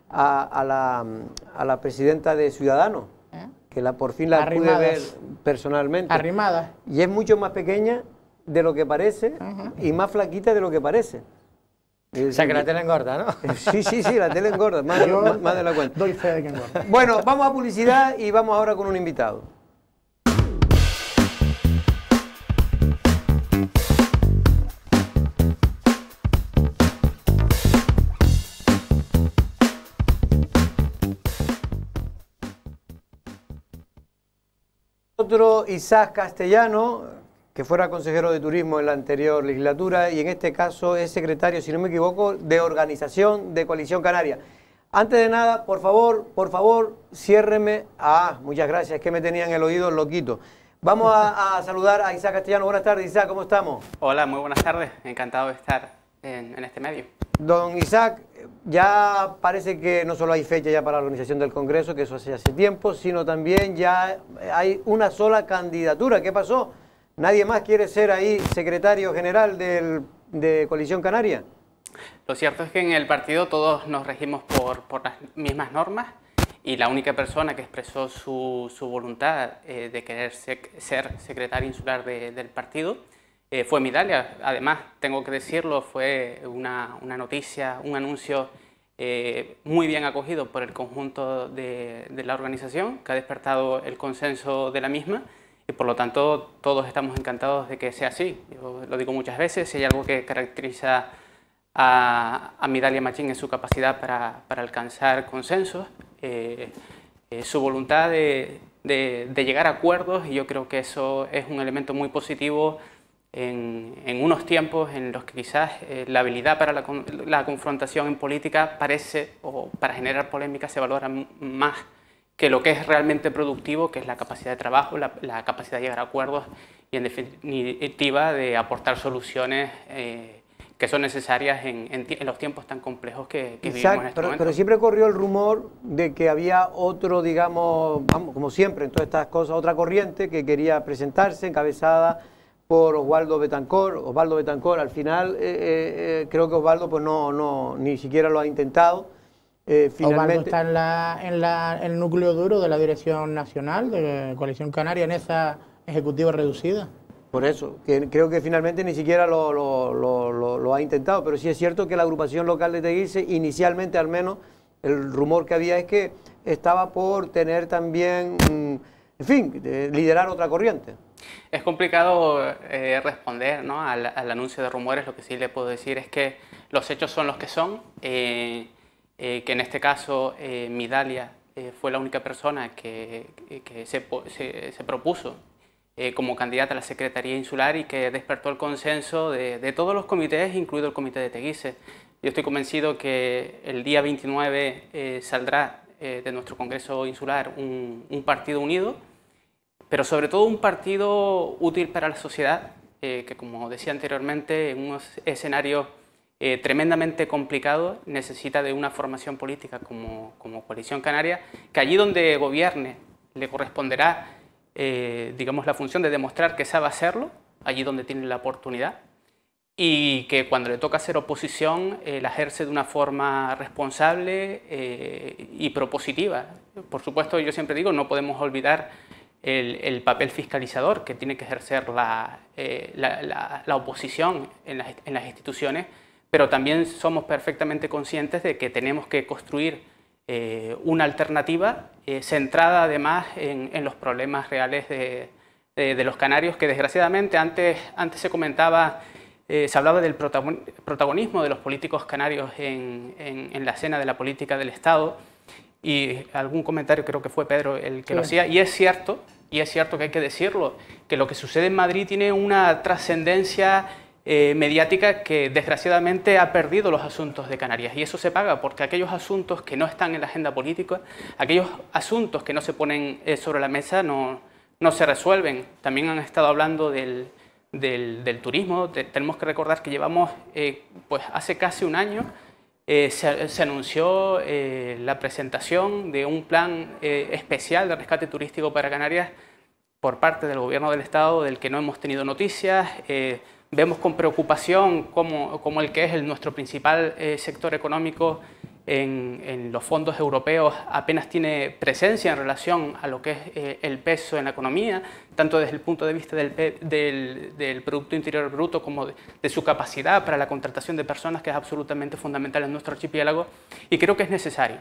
a la presidenta de Ciudadanos, que por fin la pude ver personalmente. Arrimada. Y es mucho más pequeña de lo que parece y más flaquita de lo que parece. O sea, que la tele engorda, ¿no? Sí, la tele engorda, más de la cuenta. Doy fe de que engorda. Bueno, vamos a publicidad y vamos ahora con un invitado. Otro Isaac Castellano, que fuera consejero de turismo en la anterior legislatura y en este caso es secretario, si no me equivoco, de organización de Coalición Canaria. Antes de nada, por favor, ciérreme. Muchas gracias, es que me tenían el oído loquito. Vamos a saludar a Isaac Castellano. Buenas tardes, Isaac, ¿cómo estamos? Hola, muy buenas tardes, encantado de estar en este medio. Don Isaac, ya parece que no solo hay fecha ya para la organización del Congreso, que eso hace tiempo, sino también ya hay una sola candidatura. ¿Qué pasó? ¿Nadie más quiere ser ahí secretario general de Coalición Canaria? Lo cierto es que en el partido todos nos regimos por las mismas normas y la única persona que expresó su voluntad de querer ser secretario insular del partido fue Midalia. Además, tengo que decirlo, fue una noticia, un anuncio muy bien acogido por el conjunto de la organización, que ha despertado el consenso de la misma. Y por lo tanto, todos estamos encantados de que sea así. Yo lo digo muchas veces, si hay algo que caracteriza a Midalia Machín es su capacidad para alcanzar consensos, su voluntad de llegar a acuerdos, y yo creo que eso es un elemento muy positivo en unos tiempos en los que quizás la habilidad para la confrontación en política parece, o para generar polémica, se valora más que lo que es realmente productivo, que es la capacidad de trabajo, la capacidad de llegar a acuerdos y, en definitiva, de aportar soluciones que son necesarias en los tiempos tan complejos que vivimos en este momento. Pero siempre corrió el rumor de que había otro, digamos, vamos, como siempre en todas estas cosas, otra corriente que quería presentarse, encabezada por Osvaldo Betancor. Osvaldo Betancor, al final, creo que Osvaldo pues ni siquiera lo ha intentado. Finalmente está en el núcleo duro de la Dirección Nacional de Coalición Canaria, en esa ejecutiva reducida. Por eso, que creo que finalmente ni siquiera lo ha intentado, pero sí es cierto que la agrupación local de Teguise, inicialmente al menos, el rumor que había es que estaba por tener también, en fin, liderar otra corriente. Es complicado responder, ¿no?, al anuncio de rumores. Lo que sí le puedo decir es que los hechos son los que son. que en este caso Midalia fue la única persona que se propuso como candidata a la Secretaría Insular y que despertó el consenso de todos los comités, incluido el comité de Teguise. Yo estoy convencido que el día 29 saldrá de nuestro Congreso Insular un partido unido, pero sobre todo un partido útil para la sociedad, que como decía anteriormente, en unos escenarios tremendamente complicados necesita de una formación política como Coalición Canaria, que allí donde gobierne le corresponderá digamos, la función de demostrar que sabe hacerlo, allí donde tiene la oportunidad, y que cuando le toca hacer oposición la ejerce de una forma responsable y propositiva. Por supuesto, yo siempre digo, no podemos olvidar el papel fiscalizador que tiene que ejercer la oposición en las instituciones, pero también somos perfectamente conscientes de que tenemos que construir una alternativa centrada además en los problemas reales de los canarios, que desgraciadamente antes se comentaba, se hablaba del protagonismo de los políticos canarios en la escena de la política del Estado, y algún comentario, creo que fue Pedro el que lo hacía, y es cierto que hay que decirlo, que lo que sucede en Madrid tiene una trascendencia mediática que desgraciadamente ha perdido los asuntos de Canarias, y eso se paga porque aquellos asuntos que no están en la agenda política, aquellos asuntos que no se ponen sobre la mesa no se resuelven. También han estado hablando del turismo. Tenemos que recordar que llevamos, pues hace casi un año, se anunció la presentación de un plan especial de rescate turístico para Canarias por parte del Gobierno del Estado, del que no hemos tenido noticias. Vemos con preocupación cómo el que es nuestro principal sector económico en los fondos europeos apenas tiene presencia en relación a lo que es el peso en la economía, tanto desde el punto de vista del Producto Interior Bruto como de su capacidad para la contratación de personas, que es absolutamente fundamental en nuestro archipiélago, y creo que es necesario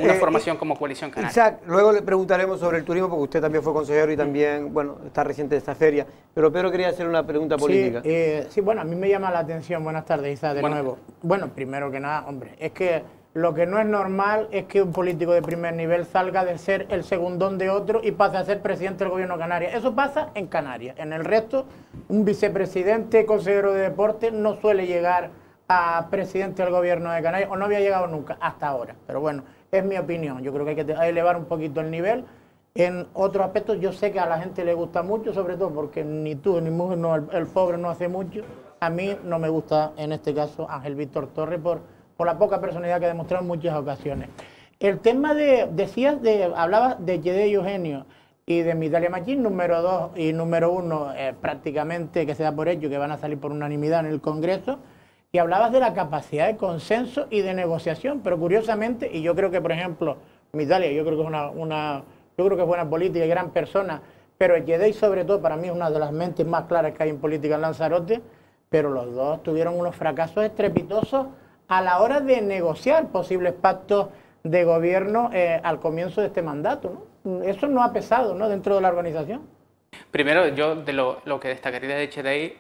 una formación como Coalición Canaria. Isaac, luego le preguntaremos sobre el turismo, porque usted también fue consejero y también, bueno, está reciente de esta feria, pero Pedro quería hacer una pregunta política. Sí, bueno, a mí me llama la atención, buenas tardes, Isaac, de nuevo. Bueno, primero que nada, hombre, es que lo que no es normal es que un político de primer nivel salga de ser el segundón de otro y pase a ser presidente del gobierno de Canarias. Eso pasa en Canarias. En el resto, un vicepresidente, consejero de deporte, no suele llegar a presidente del gobierno de Canarias, o no había llegado nunca hasta ahora. Pero bueno, es mi opinión. Yo creo que hay que elevar un poquito el nivel. En otros aspectos, yo sé que a la gente le gusta mucho, sobre todo porque ni tú ni mujer, no, el pobre no hace mucho. A mí no me gusta, en este caso, Ángel Víctor Torres, por la poca personalidad que ha demostrado en muchas ocasiones. El tema hablabas de Yedey Eugenio y de Midalia Machín, número 2 y número 1, prácticamente que se da por hecho que van a salir por unanimidad en el Congreso, y hablabas de la capacidad de consenso y de negociación, pero curiosamente, y yo creo que, por ejemplo, Midalia, yo creo que es buena política y gran persona, pero Yedey, sobre todo, para mí es una de las mentes más claras que hay en política en Lanzarote, pero los dos tuvieron unos fracasos estrepitosos a la hora de negociar posibles pactos de gobierno al comienzo de este mandato, ¿no? Eso no ha pesado, ¿no?, dentro de la organización. Primero, yo de lo que destacaría de Yedey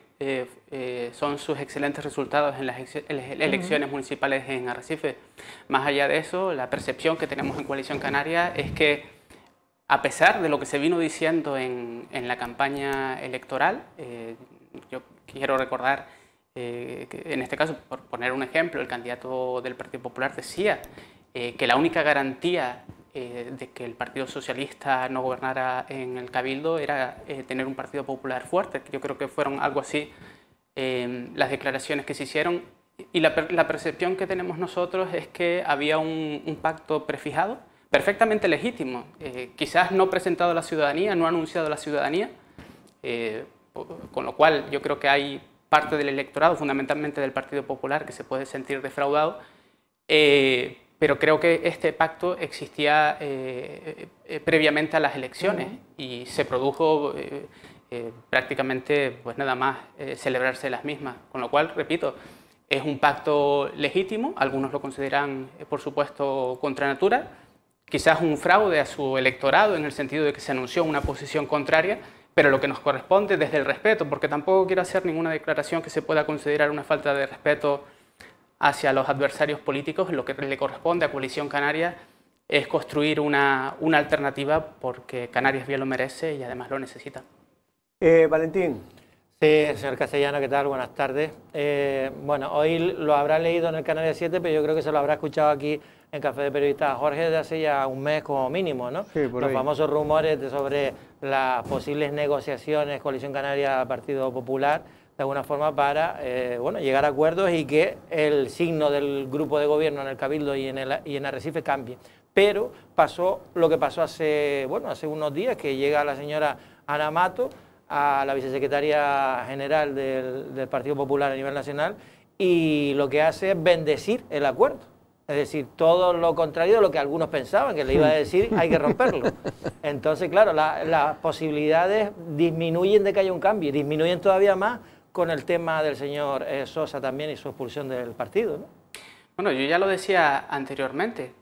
son sus excelentes resultados en las elecciones municipales en Arrecife. Más allá de eso, la percepción que tenemos en Coalición Canaria es que, a pesar de lo que se vino diciendo en la campaña electoral, yo quiero recordar que en este caso, por poner un ejemplo, el candidato del Partido Popular decía que la única garantía de que el Partido Socialista no gobernara en el Cabildo era tener un Partido Popular fuerte. Yo creo que fueron algo así las declaraciones que se hicieron, y la percepción que tenemos nosotros es que había un pacto prefijado, perfectamente legítimo, quizás no presentado a la ciudadanía, no anunciado a la ciudadanía, con lo cual yo creo que hay parte del electorado, fundamentalmente del Partido Popular, que se puede sentir defraudado, pero creo que este pacto existía previamente a las elecciones y se produjo prácticamente pues nada más celebrarse las mismas, con lo cual, repito, es un pacto legítimo, algunos lo consideran por supuesto contra natura, quizás un fraude a su electorado en el sentido de que se anunció una posición contraria, pero lo que nos corresponde desde el respeto, porque tampoco quiero hacer ninguna declaración que se pueda considerar una falta de respeto hacia los adversarios políticos. Lo que le corresponde a Coalición Canaria es construir una alternativa, porque Canarias bien lo merece y además lo necesita. Valentín. Sí, señor Castellano, ¿qué tal? Buenas tardes. Bueno, hoy lo habrá leído en el Canarias 7, pero yo creo que se lo habrá escuchado aquí en Café de Periodistas Jorge desde hace ya un mes como mínimo, ¿no? Sí, por los ahí. famosos rumores sobre las posibles negociaciones Coalición Canaria-Partido Popular, de alguna forma para bueno, llegar a acuerdos y que el signo del grupo de gobierno en el Cabildo y en Arrecife cambie. Pero pasó lo que pasó hace unos días, que llega la señora Ana Mato, a la vicesecretaria general del Partido Popular a nivel nacional, y lo que hace es bendecir el acuerdo. Es decir, todo lo contrario de lo que algunos pensaban, que le iba a decir hay que romperlo. Entonces, claro, las posibilidades disminuyen de que haya un cambio, y disminuyen todavía más con el tema del señor Sosa también y su expulsión del partido, ¿no? Bueno, yo ya lo decía anteriormente,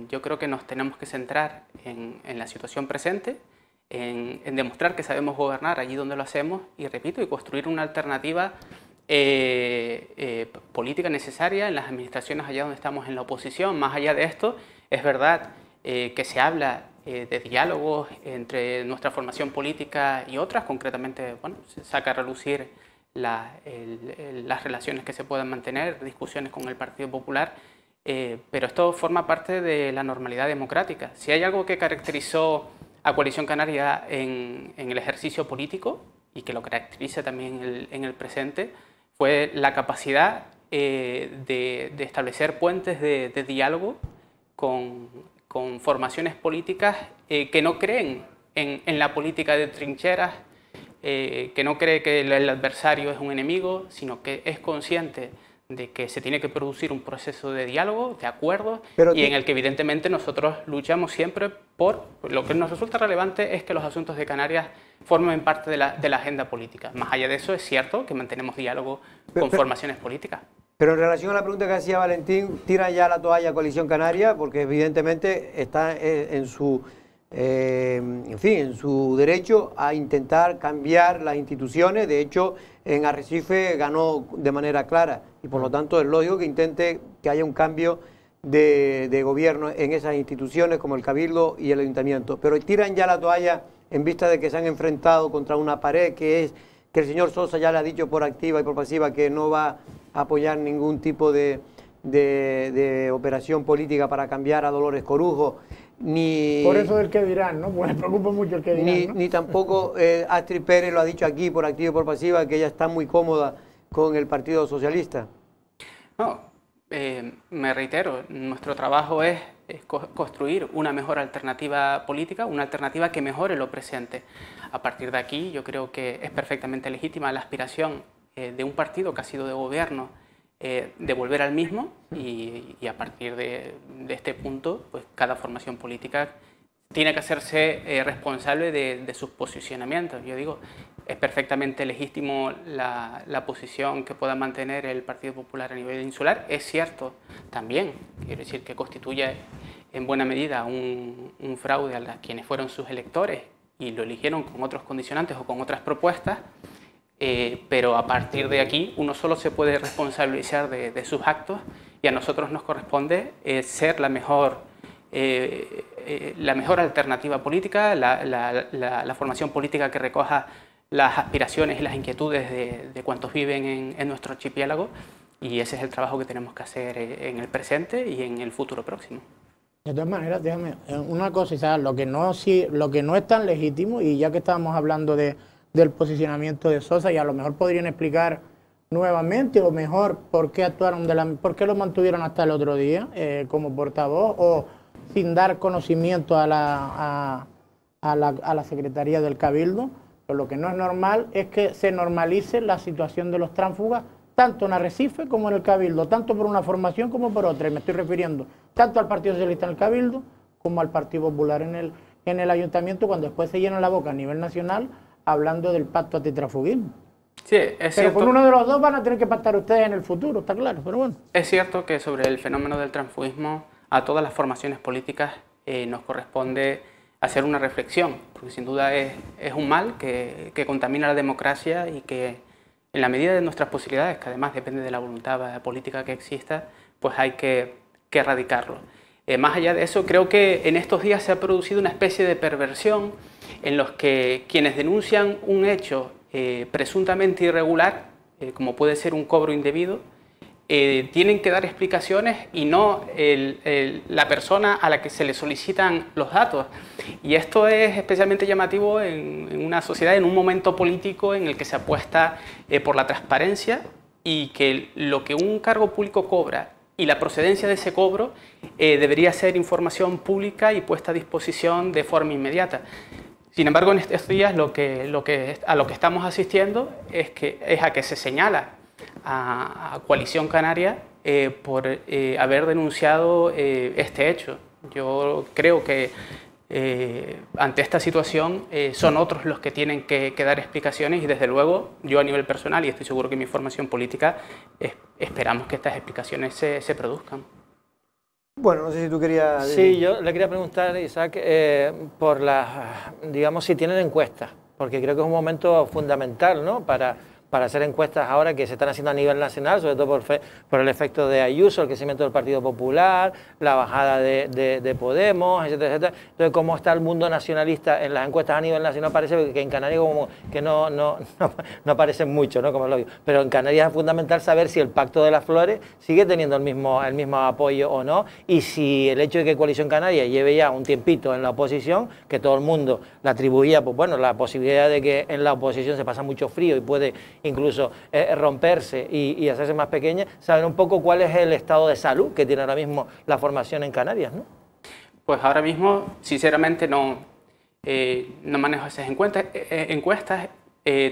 yo creo que nos tenemos que centrar en la situación presente, en demostrar que sabemos gobernar allí donde lo hacemos y, repito, y construir una alternativa política necesaria en las administraciones allá donde estamos en la oposición. Más allá de esto, es verdad que se habla de diálogos entre nuestra formación política y otras, concretamente, bueno, se saca a relucir las relaciones que se puedan mantener, discusiones con el Partido Popular, pero esto forma parte de la normalidad democrática. Si hay algo que caracterizó a Coalición Canaria en el ejercicio político, y que lo caracteriza también en el presente, fue la capacidad de establecer puentes de diálogo con formaciones políticas que no creen en la política de trincheras, que no cree que el adversario es un enemigo, sino que es consciente de que se tiene que producir un proceso de diálogo, de acuerdo, y en el que evidentemente nosotros luchamos siempre por... Lo que nos resulta relevante es que los asuntos de Canarias formen parte de la agenda política. Más allá de eso, es cierto que mantenemos diálogo con formaciones políticas. Pero en relación a la pregunta que hacía Valentín, ¿tiran ya la toalla a Coalición Canaria? Porque evidentemente está en su... en fin, en su derecho a intentar cambiar las instituciones. De hecho, en Arrecife ganó de manera clara y por lo tanto es lógico que intente que haya un cambio de gobierno en esas instituciones como el Cabildo y el Ayuntamiento. Pero tiran ya la toalla en vista de que se han enfrentado contra una pared, que es que el señor Sosa ya le ha dicho por activa y por pasiva que no va a apoyar ningún tipo de operación política para cambiar a Dolores Corujo. Por eso del que dirán, ¿no? Pues me preocupa mucho el que dirán, ¿no? Ni tampoco Astrid Pérez lo ha dicho aquí por activa y por pasiva, que ella está muy cómoda con el Partido Socialista. No, me reitero, nuestro trabajo es construir una mejor alternativa política, una alternativa que mejore lo presente. A partir de aquí, yo creo que es perfectamente legítima la aspiración de un partido que ha sido de gobierno, de volver al mismo, y a partir de este punto, pues cada formación política tiene que hacerse responsable de sus posicionamientos. Yo digo, es perfectamente legítimo la posición que pueda mantener el Partido Popular a nivel insular. Es cierto también, quiero decir, que constituye en buena medida un fraude a quienes fueron sus electores y lo eligieron con otros condicionantes o con otras propuestas. Pero a partir de aquí uno solo se puede responsabilizar de sus actos, y a nosotros nos corresponde ser la mejor alternativa política, la formación política que recoja las aspiraciones y las inquietudes de cuantos viven en nuestro archipiélago, y ese es el trabajo que tenemos que hacer en el presente y en el futuro próximo. De todas maneras, déjame una cosa, Isaac, lo que no es tan legítimo, y ya que estábamos hablando del posicionamiento de Sosa, y a lo mejor podrían explicar nuevamente o mejor por qué por qué lo mantuvieron hasta el otro día como portavoz, o sin dar conocimiento a la Secretaría del Cabildo. Pero lo que no es normal es que se normalice la situación de los tránsfugas, tanto en Arrecife como en el Cabildo, tanto por una formación como por otra, y me estoy refiriendo tanto al Partido Socialista en el Cabildo como al Partido Popular en el Ayuntamiento, cuando después se llenan la boca a nivel nacional hablando del pacto antitransfugismo. Sí, es cierto. Pero con uno de los dos van a tener que pactar ustedes en el futuro, está claro, pero bueno. Es cierto que sobre el fenómeno del transfugismo a todas las formaciones políticas nos corresponde hacer una reflexión, porque sin duda es un mal que contamina la democracia y que en la medida de nuestras posibilidades, que además depende de la voluntad política que exista, pues hay que erradicarlo. Más allá de eso, creo que en estos días se ha producido una especie de perversión en los que quienes denuncian un hecho presuntamente irregular, como puede ser un cobro indebido, tienen que dar explicaciones y no la persona a la que se le solicitan los datos. Y esto es especialmente llamativo en una sociedad, en un momento político en el que se apuesta por la transparencia y que lo que un cargo público cobra y la procedencia de ese cobro debería ser información pública y puesta a disposición de forma inmediata. Sin embargo, en estos días a lo que estamos asistiendo es a que se señala a Coalición Canaria por haber denunciado este hecho. Yo creo que ante esta situación son otros los que tienen que dar explicaciones y desde luego yo a nivel personal, y estoy seguro que mi formación política, esperamos que estas explicaciones se produzcan. Bueno, no sé si tú querías... Sí, yo le quería preguntar, Isaac, por digamos, si tienen encuestas, porque creo que es un momento fundamental, ¿no?, para hacer encuestas ahora que se están haciendo a nivel nacional, sobre todo por el efecto de Ayuso, el crecimiento del Partido Popular, la bajada de Podemos, etcétera, etcétera. Entonces, cómo está el mundo nacionalista en las encuestas a nivel nacional, parece que en Canarias como que no aparecen mucho, ¿no?, como lo digo. Pero en Canarias es fundamental saber si el Pacto de las Flores sigue teniendo el mismo apoyo o no, y si el hecho de que Coalición Canaria lleve ya un tiempito en la oposición, que todo el mundo le atribuía, pues bueno, la posibilidad de que en la oposición se pasa mucho frío y puede incluso romperse y hacerse más pequeña, saber un poco cuál es el estado de salud que tiene ahora mismo la formación en Canarias, ¿no? Pues ahora mismo, sinceramente, no manejo esas encuestas.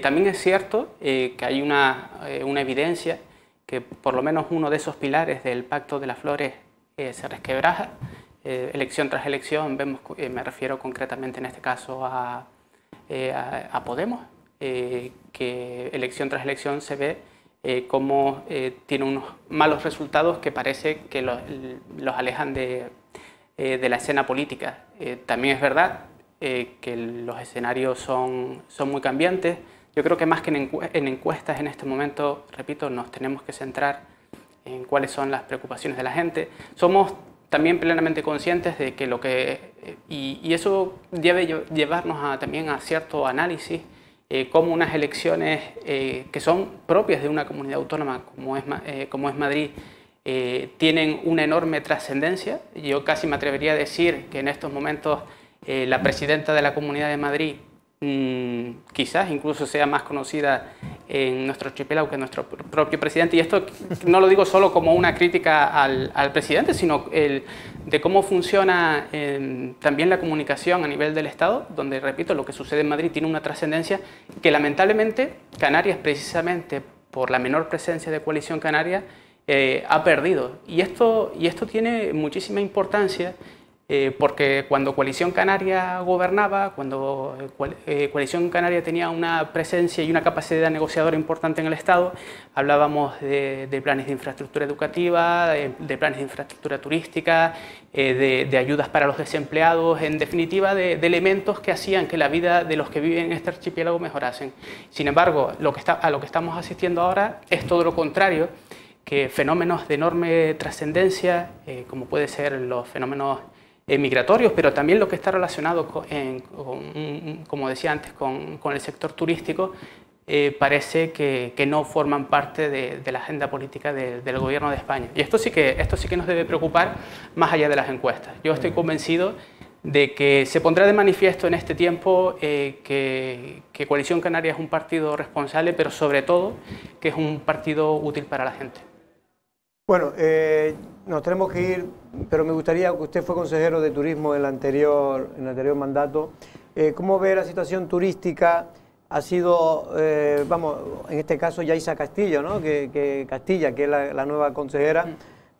También es cierto que hay una evidencia que por lo menos uno de esos pilares del Pacto de las Flores se resquebraja. Elección tras elección, vemos, me refiero concretamente en este caso a Podemos, que elección tras elección se ve cómo tiene unos malos resultados que parece que los alejan de la escena política. También es verdad que los escenarios son muy cambiantes. Yo creo que más que en encuestas en este momento, repito, nos tenemos que centrar en cuáles son las preocupaciones de la gente. Somos también plenamente conscientes de que y eso debe llevarnos también a cierto análisis, como unas elecciones que son propias de una comunidad autónoma como es Madrid tienen una enorme trascendencia. Yo casi me atrevería a decir que en estos momentos la presidenta de la Comunidad de Madrid quizás incluso sea más conocida en nuestro archipiélago que nuestro propio presidente, y esto no lo digo solo como una crítica al presidente, sino de cómo funciona también la comunicación a nivel del Estado, donde, repito, lo que sucede en Madrid tiene una trascendencia que lamentablemente Canarias, precisamente por la menor presencia de Coalición Canaria, ha perdido. Y esto tiene muchísima importancia, porque cuando Coalición Canaria gobernaba, cuando Coalición Canaria tenía una presencia y una capacidad negociadora importante en el Estado, hablábamos de planes de infraestructura educativa, de planes de infraestructura turística, de ayudas para los desempleados, en definitiva de elementos que hacían que la vida de los que viven en este archipiélago mejorasen. Sin embargo, a lo que estamos asistiendo ahora es todo lo contrario, que fenómenos de enorme trascendencia, como puede ser los fenómenos migratorios, pero también lo que está relacionado como decía antes, con el sector turístico, parece que no forman parte de la agenda política del gobierno de España. Y esto sí que nos debe preocupar más allá de las encuestas. Yo estoy convencido de que se pondrá de manifiesto en este tiempo que Coalición Canaria es un partido responsable, pero sobre todo que es un partido útil para la gente. Bueno, nos tenemos que ir, pero me gustaría que usted fue consejero de turismo en el anterior mandato. ¿Cómo ve la situación turística? Ha sido, vamos, en este caso Yaisa Castillo, ¿no? Castilla, que es la nueva consejera,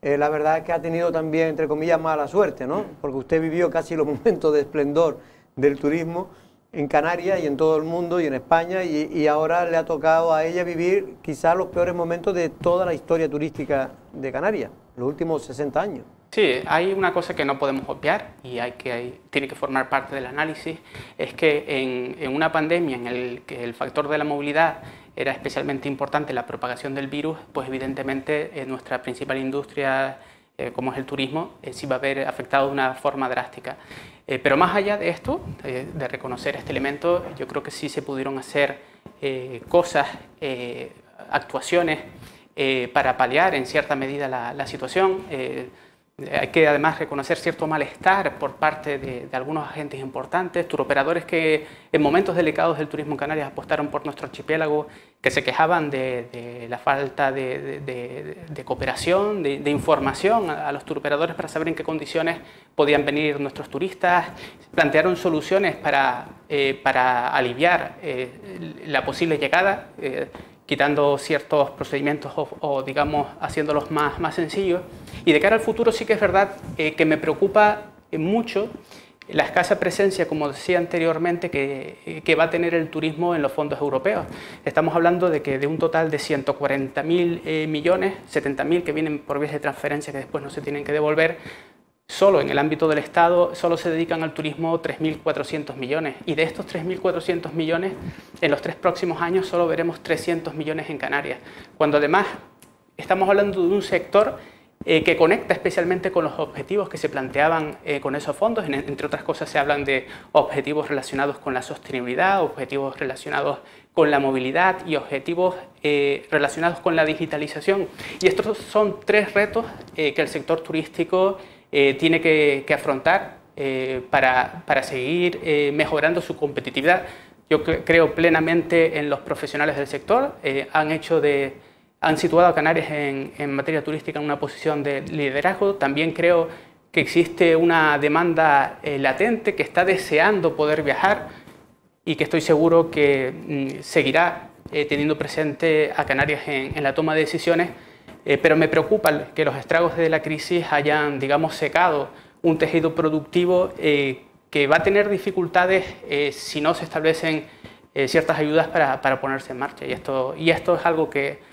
la verdad es que ha tenido también, entre comillas, mala suerte, ¿no? Porque usted vivió casi los momentos de esplendor del turismo en Canarias y en todo el mundo y en España, y ahora le ha tocado a ella vivir quizás los peores momentos de toda la historia turística de Canarias, los últimos 60 años. Sí, hay una cosa que no podemos obviar y tiene que formar parte del análisis, es que en una pandemia en el que el factor de la movilidad era especialmente importante la propagación del virus, pues evidentemente nuestra principal industria, como es el turismo, sí va a haber afectado de una forma drástica. Pero más allá de esto, de reconocer este elemento, yo creo que sí se pudieron hacer cosas, actuaciones para paliar en cierta medida la situación. Hay que además reconocer cierto malestar por parte de algunos agentes importantes, turoperadores que en momentos delicados del turismo en Canarias apostaron por nuestro archipiélago, que se quejaban de la falta de cooperación, de información a los turoperadores para saber en qué condiciones podían venir nuestros turistas. Plantearon soluciones para aliviar la posible llegada, quitando ciertos procedimientos o digamos, haciéndolos más sencillos. Y de cara al futuro sí que es verdad que me preocupa mucho la escasa presencia, como decía anteriormente, que va a tener el turismo en los fondos europeos. Estamos hablando de que de un total de 140.000 millones, 70.000 que vienen por vías de transferencia que después no se tienen que devolver, solo en el ámbito del Estado solo se dedican al turismo 3.400 millones, y de estos 3.400 millones, en los 3 próximos años solo veremos 300 millones en Canarias, cuando además estamos hablando de un sector que conecta especialmente con los objetivos que se planteaban con esos fondos. Entre otras cosas se hablan de objetivos relacionados con la sostenibilidad, objetivos relacionados con la movilidad y objetivos relacionados con la digitalización. Y estos son 3 retos que el sector turístico tiene que afrontar para seguir mejorando su competitividad. Yo creo plenamente en los profesionales del sector, han situado a Canarias en materia turística en una posición de liderazgo. También creo que existe una demanda latente que está deseando poder viajar y que estoy seguro que seguirá teniendo presente a Canarias en la toma de decisiones. Pero me preocupa que los estragos de la crisis hayan, digamos, secado un tejido productivo que va a tener dificultades si no se establecen ciertas ayudas para ponerse en marcha. Y esto es algo que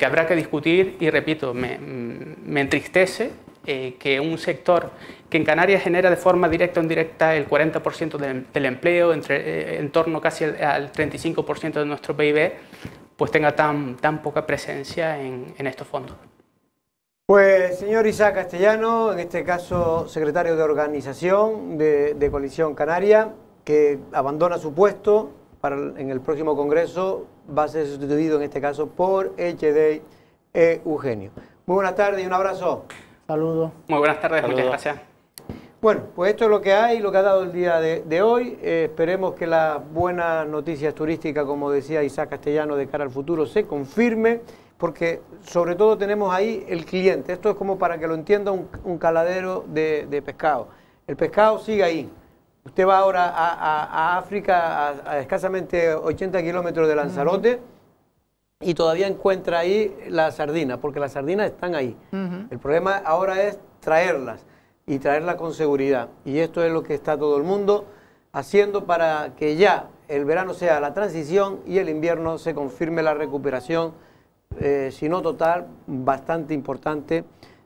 habrá que discutir, y repito, me entristece que un sector que en Canarias genera de forma directa o indirecta el 40% del empleo, en torno casi al 35% de nuestro PIB, pues tenga tan poca presencia en estos fondos. Pues señor Isaac Castellano, en este caso secretario de organización de Coalición Canaria, que abandona su puesto en el próximo congreso, va a ser sustituido en este caso por Echedei Eugenio. Muy buenas tardes y un abrazo. Saludos. Muy buenas tardes, muchas gracias. Bueno, pues esto es lo que hay, lo que ha dado el día de hoy. Esperemos que las buenas noticias turísticas, como decía Isaac Castellano, de cara al futuro se confirme, porque sobre todo tenemos ahí el cliente. Esto es como, para que lo entienda, un caladero de pescado. El pescado sigue ahí. Usted va ahora a África, a escasamente 80 kilómetros de Lanzarote, y todavía encuentra ahí las sardinas, porque las sardinas están ahí. El problema ahora es traerlas, y traerlas con seguridad. Y esto es lo que está todo el mundo haciendo para que ya el verano sea la transición y el invierno se confirme la recuperación, si no total, bastante importante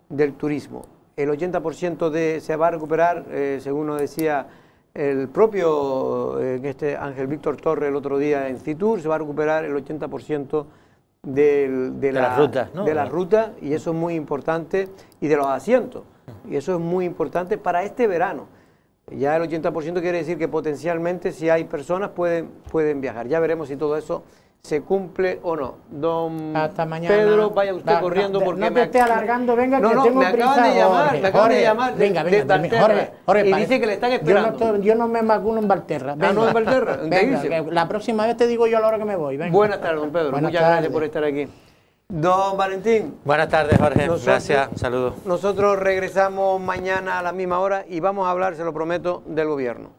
del turismo. El 80% se va a recuperar, según nos decía el propio Ángel Víctor Torres el otro día en Fitur, se va a recuperar el 80% de las rutas, ¿no? De las rutas, y eso es muy importante, y de los asientos, y eso es muy importante para este verano. Ya el 80% quiere decir que potencialmente, si hay personas, pueden viajar. Ya veremos si todo eso se cumple o no. Don Hasta mañana. Pedro, vaya usted corriendo, porque no te esté alargando, venga, que tengo me acaban de llamar, Jorge, me acaban de llamar venga, Jorge, y dice que le están esperando. Yo no me vacuno en Valterra. Venga. No en Valterra, venga, que la próxima vez te digo yo a la hora que me voy. Venga. Buenas tardes, don Pedro. Muchas gracias por estar aquí. Don Valentín. Buenas tardes, Jorge. Gracias, saludos. Nosotros regresamos mañana a la misma hora y vamos a hablar, se lo prometo, del gobierno.